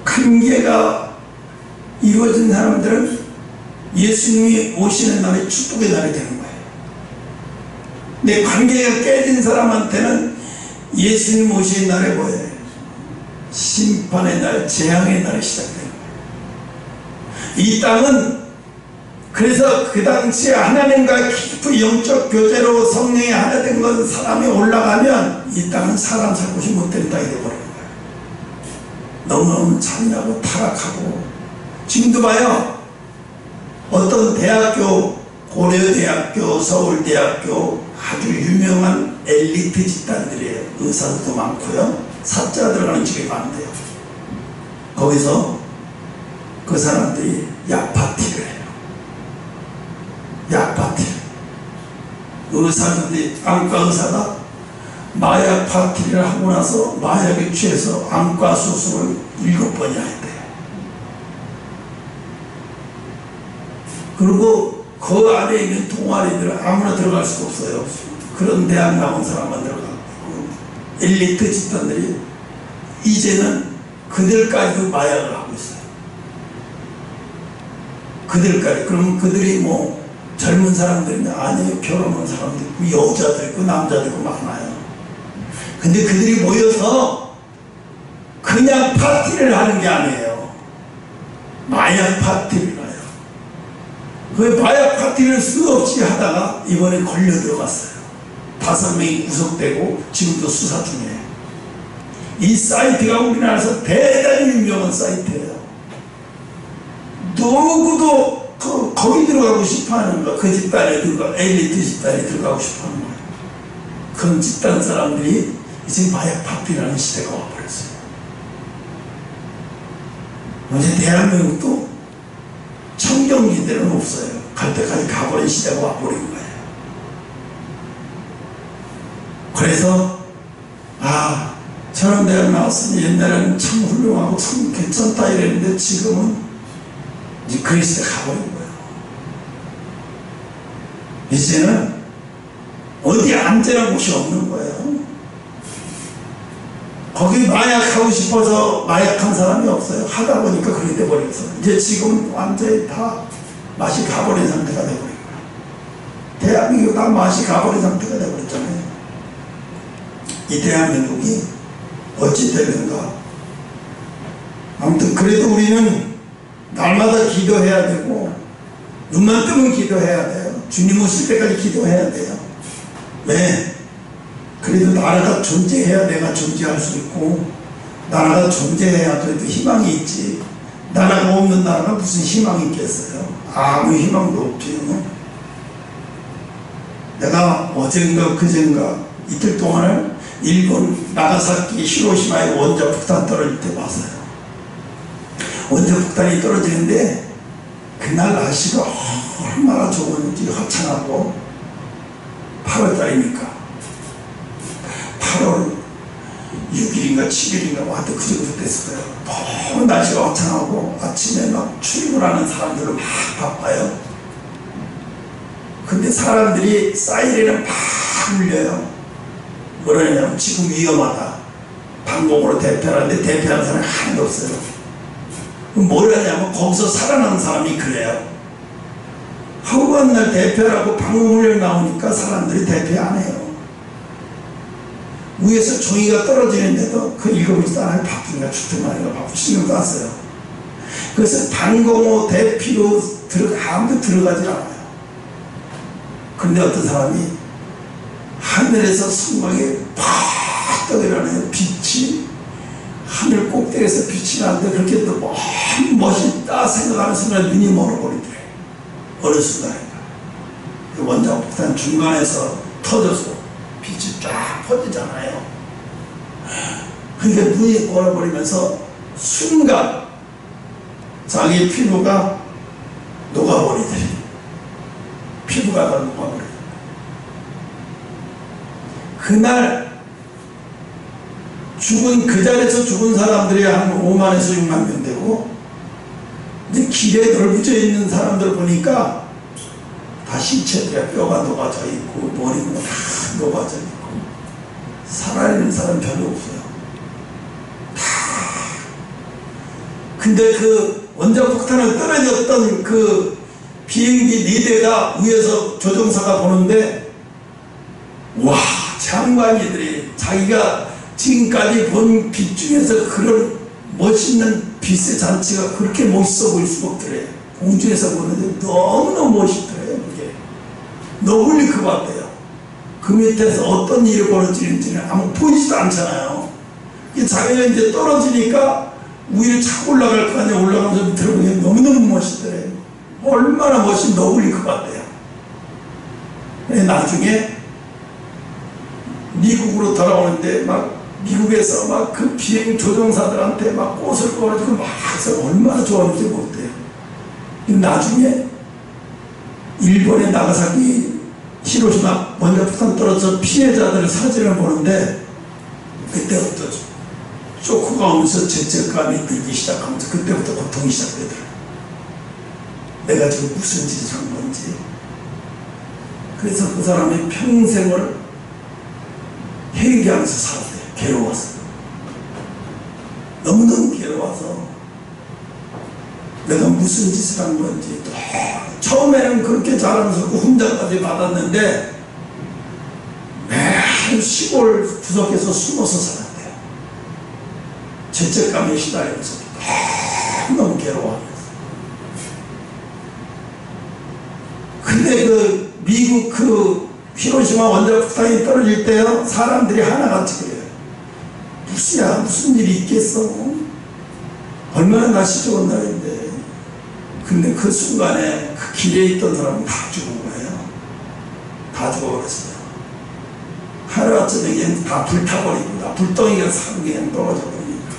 관계가 이루어진 사람들은 예수님이 오시는 날이 축복의 날이 되는 거예요. 근데 관계가 깨진 사람한테는 예수님 오시는 날에 뭐예요? 심판의 날, 재앙의 날이 시작되는 거예요. 이 땅은 그래서 그 당시에 하나님과 깊은 영적 교제로 성령이 하나 된 건 사람이 올라가면 이 땅은 사람 살 곳이 못 되는 땅이 되어버리는 거예요. 너무너무 잔인하고 타락하고. 지금도 봐요. 어떤 대학교, 고려대학교, 서울대학교 아주 유명한 엘리트 집단들이에요. 의사들도 많고요. 사자 들어가는 집이 많대요. 거기서 그 사람들이 약파티를 해요. 약파티. 의사들이 안과 의사가 마약 파티를 하고 나서 마약에 취해서 안과 수술을 7번이나 했대요. 그리고 그 안에 있는 동아리들은 아무나 들어갈 수가 없어요. 그런 대학 나온 사람만 들어가고 엘리트 집단들이 이제는 그들까지도 마약을 하고 있어요. 그들까지. 그럼 그들이 뭐 젊은 사람들이냐? 아니에요. 결혼한 사람도 있고 여자도 있고 남자도 있고 많아요. 근데 그들이 모여서 그냥 파티를 하는 게 아니에요. 마약 파티를 해요. 그 마약 파티를 수없이 하다가 이번에 걸려 들어갔어요. 5명이 구속되고 지금도 수사 중이에요. 이 사이트가 우리나라에서 대단히 유명한 사이트예요. 누구도 거기 들어가고 싶어하는 거야. 그 집단에 엘리트 집단에 들어가고 싶어하는 거야. 그런 집단 사람들이 이제 마약 파티라는 시대가 와버렸어요. 이제 대한민국도 청정기들은 없어요. 갈 때까지 가버린 시대가 와버린 거예요. 그래서 저런 대학 나왔으니 옛날에는 참 훌륭하고 참 괜찮다 이랬는데 지금은 이제 그 시대 가버린 거예요. 이제는 어디 안전한 곳이 없는 거예요. 거기 마약하고 싶어서 마약한 사람이 없어요. 하다 보니까 그렇게 돼버려서 이제 지금 완전히 다 맛이 가버린 상태가 돼버린 거예요. 대한민국 다 맛이 가버린 상태가 돼버렸잖아요. 이 대한민국이 어찌 되는가. 아무튼 그래도 우리는 날마다 기도해야 되고 눈만 뜨면 기도해야 돼요. 주님 오실 때까지 기도해야 돼요. 왜? 그래도 나라가 존재해야 내가 존재할 수 있고, 나라가 존재해야 그래도 희망이 있지. 나라가 없는 나라가 무슨 희망이 있겠어요? 아무 희망도 없지요. 내가 어젠가 그젠가 이틀 동안을 일본 나가사키 히로시마의 원자폭탄 떨어질 때 봤어요. 원자폭탄이 떨어지는데 그날 날씨가 얼마나 좋은지 화창하고, 8월달이니까 8월 6일인가 7일인가 하여튼 그 정도 됐을 거예요. 너무 날씨가 화창하고 아침에 막 출근하는 사람들은 막 바빠요. 근데 사람들이 사이렌을 막 울려요. 뭐라냐면 지금 위험하다, 방공으로 대피하는데 대피하는 사람이 하나도 없어요. 그럼 뭘 하냐면 거기서 살아남은 사람이 그래요. 허구한 날 대피하라고 방공훈련 나오니까 사람들이 대피 안 해요. 위에서 종이가 떨어지는데도 그 읽어볼 사람이 바쁜가 주택만이가 바쁘 신경도 안 써요. 그래서 방공호 대피로 아무도 들어가지 않아요. 그런데 어떤 사람이 하늘에서 성막에 팍 떠일어나요. 빛이 하늘 꼭대기에서 빛이 나는데 그렇게 또 멋있다 생각하는 순간 눈이 멀어버리더래. 어느 순간인가 그 원자폭탄 중간에서 터져서 빛이 쫙 퍼지잖아요. 그러니까 눈이 멀어버리면서 순간 자기 피부가 녹아버리더래. 피부가 다 녹아버리더래. 그날 그 자리에서 죽은 사람들이 한 5만에서 6만 명 되고, 이제 길에 널브져 있는 사람들 보니까 다 신체들이 뼈가 녹아져 있고 머리가 다 녹아져 있고 살아있는 사람 별로 없어요. 다. 근데 그 원자폭탄을 떨어졌던 그 비행기 4대가 위에서 조종사가 보는데, 와, 장관이들이 자기가 지금까지 본 빛 중에서 그런 멋있는 빛의 잔치가 그렇게 멋있어 보일 수가 없더래. 공중에서 보는데 너무너무 멋있더래요. 그게 너블리 그 같아요. 그 밑에서 어떤 일이 벌어지는지는 아무 보이지도 않잖아요. 자기가 이제 떨어지니까 위로 착 올라갈 거 아니야. 올라가면서 밑으로 보면 너무너무 멋있더래요. 얼마나 멋진 너블리 그 같아요. 나중에 미국으로 돌아오는데 막 미국에서 막 그 비행 조종사들한테 막 꽃을 꺼가지고 막 해서 얼마나 좋아하는지 못해요. 나중에 일본의 나가사키 히로시마 원자폭탄 떨어져 피해자들의 사진을 보는데, 그때부터 쇼크가 오면서 죄책감이 들기 시작하면서 그때부터 고통이 시작되더라고요. 내가 지금 무슨 짓을 한 건지. 그래서 그 사람이 평생을 회개하면서 살았대요. 괴로워서. 너무너무 괴로워서 내가 무슨 짓을 한 건지. 처음에는 그렇게 잘하면서 훈장까지 받았는데 매일 시골 구석에서 숨어서 살았대요. 죄책감에 시달리면서 너무 괴로워하면서. 근데 그 미국 그 히로시마 원자폭탄이 떨어질 때요, 사람들이 하나같이 그래요. 무슨 일이 있겠어? 얼마나 날씨 좋은 날인데. 근데 그 순간에 그 길에 있던 사람은 다 죽은 거예요. 다 죽어버렸어요. 하루아침에 그냥 다 불타버리고, 다 불덩이가 사고 그냥 떨어져 버리니까.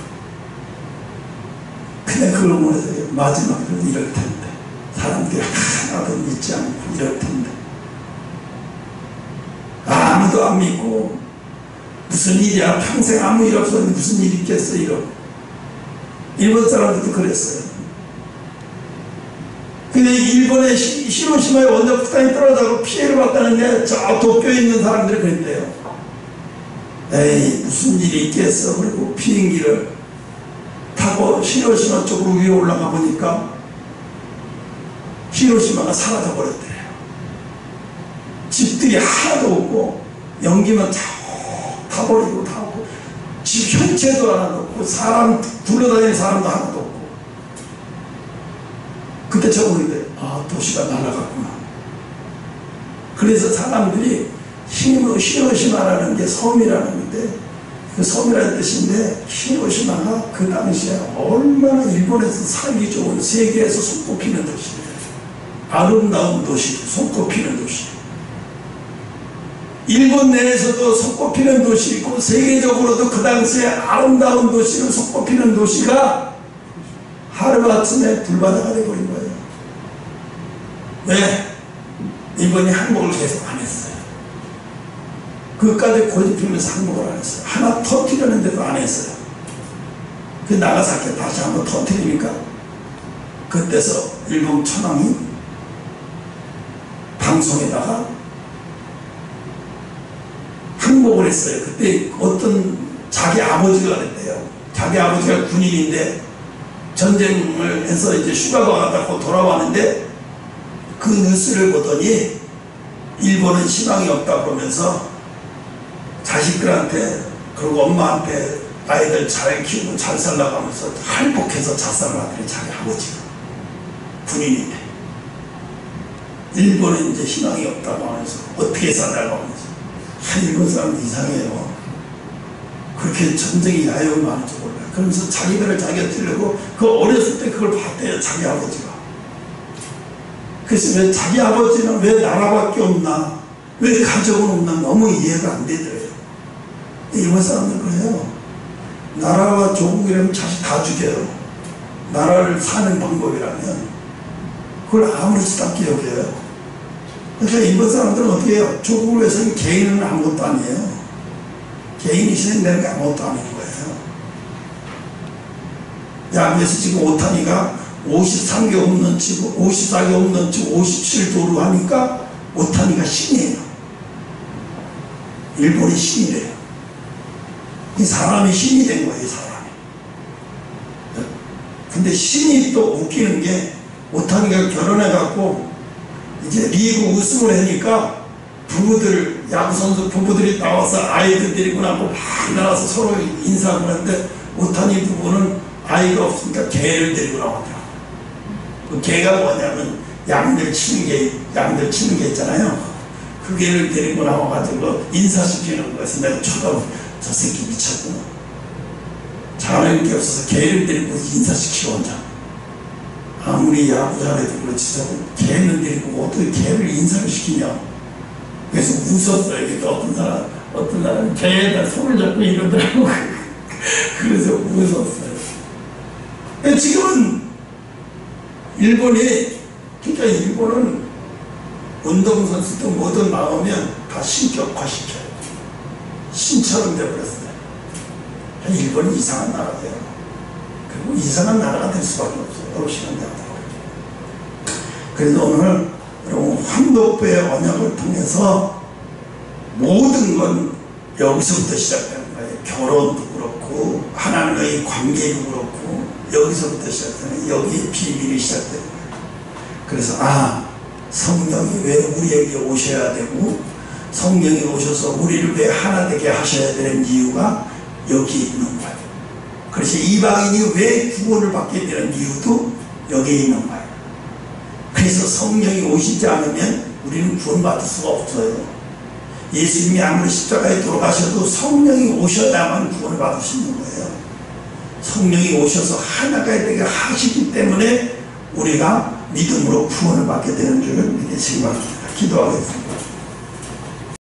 근데 그걸 보면서 마지막으로 이럴 텐데, 사람들이 하나도 믿지 않고 이럴 텐데, 아무도 안 믿고, 무슨 일이야, 평생 아무 일 없었는데 무슨 일이 있겠어, 이러고. 일본 사람들도 그랬어요. 근데 일본의 히로시마에 원자폭탄이 떨어져서 피해를 봤다는데 저 도쿄에 있는 사람들이 그랬대요. 에이, 무슨 일이 있겠어. 그리고 비행기를 타고 히로시마 쪽으로 위에 올라가 보니까 히로시마가 사라져 버렸대요. 집들이 하나도 없고 연기만 타버리고 타고, 집 형체도 하나도 없고, 사람 굴러다니는 사람도 하나도 없고. 그때 저보는데, 아, 도시가 날아갔구나. 그래서 사람들이 히로시마라는 게 섬이라는 건데, 그 섬이라는 뜻인데, 히로시마가 그 당시에 얼마나 일본에서 살기 좋은 세계에서 손꼽히는 도시예요. 아름다운 도시, 손꼽히는 도시. 일본 내에서도 손꼽히는 도시이고 세계적으로도 그 당시에 아름다운 도시로 손꼽히는 도시가 하루아침에 불바다가 되어버린 거예요. 왜? 일본이 항복을 계속 안 했어요. 그까지 고집피면서 항복을 안 했어요. 하나 터뜨리는데도 안 했어요. 그 나가사키 다시 한번 터뜨리니까 그때서 일본 천황이 방송에다가 항복을 했어요. 그때 어떤 자기 아버지가 그랬대요. 자기 아버지가 군인인데 전쟁을 해서 이제 휴가가 갔다고 돌아왔는데 그 뉴스를 보더니 일본은 희망이 없다 그러면서 자식들한테 그리고 엄마한테 아이들 잘 키우고 잘 살라고 하면서 할복해서 자살을 하더니 자기 아버지가 군인인데 일본은 이제 희망이 없다고 하면서 어떻게 살라고 하면서 일본 사람도 이상해요. 그렇게 전쟁이 야욕이 많은 줄 몰라요. 그러면서 자기들을 자기가 찌르고 그 어렸을 때 그걸 봤대요. 자기 아버지가. 그래서 왜 자기 아버지는 왜 나라밖에 없나, 왜 가족은 없나 너무 이해가 안 되더래요. 일본 사람들 그래요. 나라와 조국이라면 자식 다 죽여요. 나라를 사는 방법이라면 그걸 아무렇지도 않게 여겨요. 그러니까 일본 사람들은 어떻게 해요? 조국을 위해서는 개인은 아무것도 아니에요. 개인이 희생되는 게 아무것도 아닌 거예요. 야구에서 지금 오타니가 53개 홈런 치고 54개 홈런 치고 57도루 하니까 오타니가 신이에요. 일본이 신이래요. 이 사람이 신이 된 거예요. 이 사람이. 근데 신이 또 웃기는 게 오타니가 결혼해갖고 이제 리그 우승을 하니까 부부들, 야구선수 부부들이 나와서 아이들 데리고 나고 막 나와서 서로 인사를 하는데 오타니 부부는 아이가 없으니까 개를 데리고 나오더라고요. 그 개가 뭐냐면 양들 치는 게 있잖아요. 그 개를 데리고 나와가지고 인사시키는 거에서 내가 쳐다보고 저 새끼 미쳤구나. 잘하는 게 없어서 개를 데리고 인사시키고 혼자. 아무리 야구 잘해도 그렇지 저거 개를 데리고 어떻게 개를 인사를 시키냐. 그래서 웃었어요. 어떤 사람 개에다 손을 잡고 이러더라고. 그래서 웃었어요. 지금은 그러니까 일본은 운동선수도 뭐든 나오면 다 신격화시켜요. 신처럼 되어버렸어요. 일본이 이상한 나라예요. 그리고 이상한 나라가 될 수밖에 없어요. 러시아는 나라가. 그래서 오늘 여러분 황독부의 언약을 통해서 모든 건 여기서부터 시작되는 거예요. 결혼도 그렇고 하나님과의 관계도 그렇고 여기서부터 시작되는 여기에 비밀이 시작되는 거예요. 그래서 성령이 왜 우리에게 오셔야 되고 성령이 오셔서 우리를 왜 하나 되게 하셔야 되는 이유가 여기 있는 거예요. 그래서 이방인이 왜 구원을 받게 되는 이유도 여기에 있는 거예요. 그래서 성령이 오시지 않으면 우리는 구원받을 수가 없어요. 예수님이 아무리 십자가에 돌아가셔도 성령이 오셔야만 구원을 받을 수 있는 거예요. 성령이 오셔서 하나가 되게 하시기 때문에 우리가 믿음으로 구원을 받게 되는 줄을 믿으시기 바랍니다. 기도하겠습니다.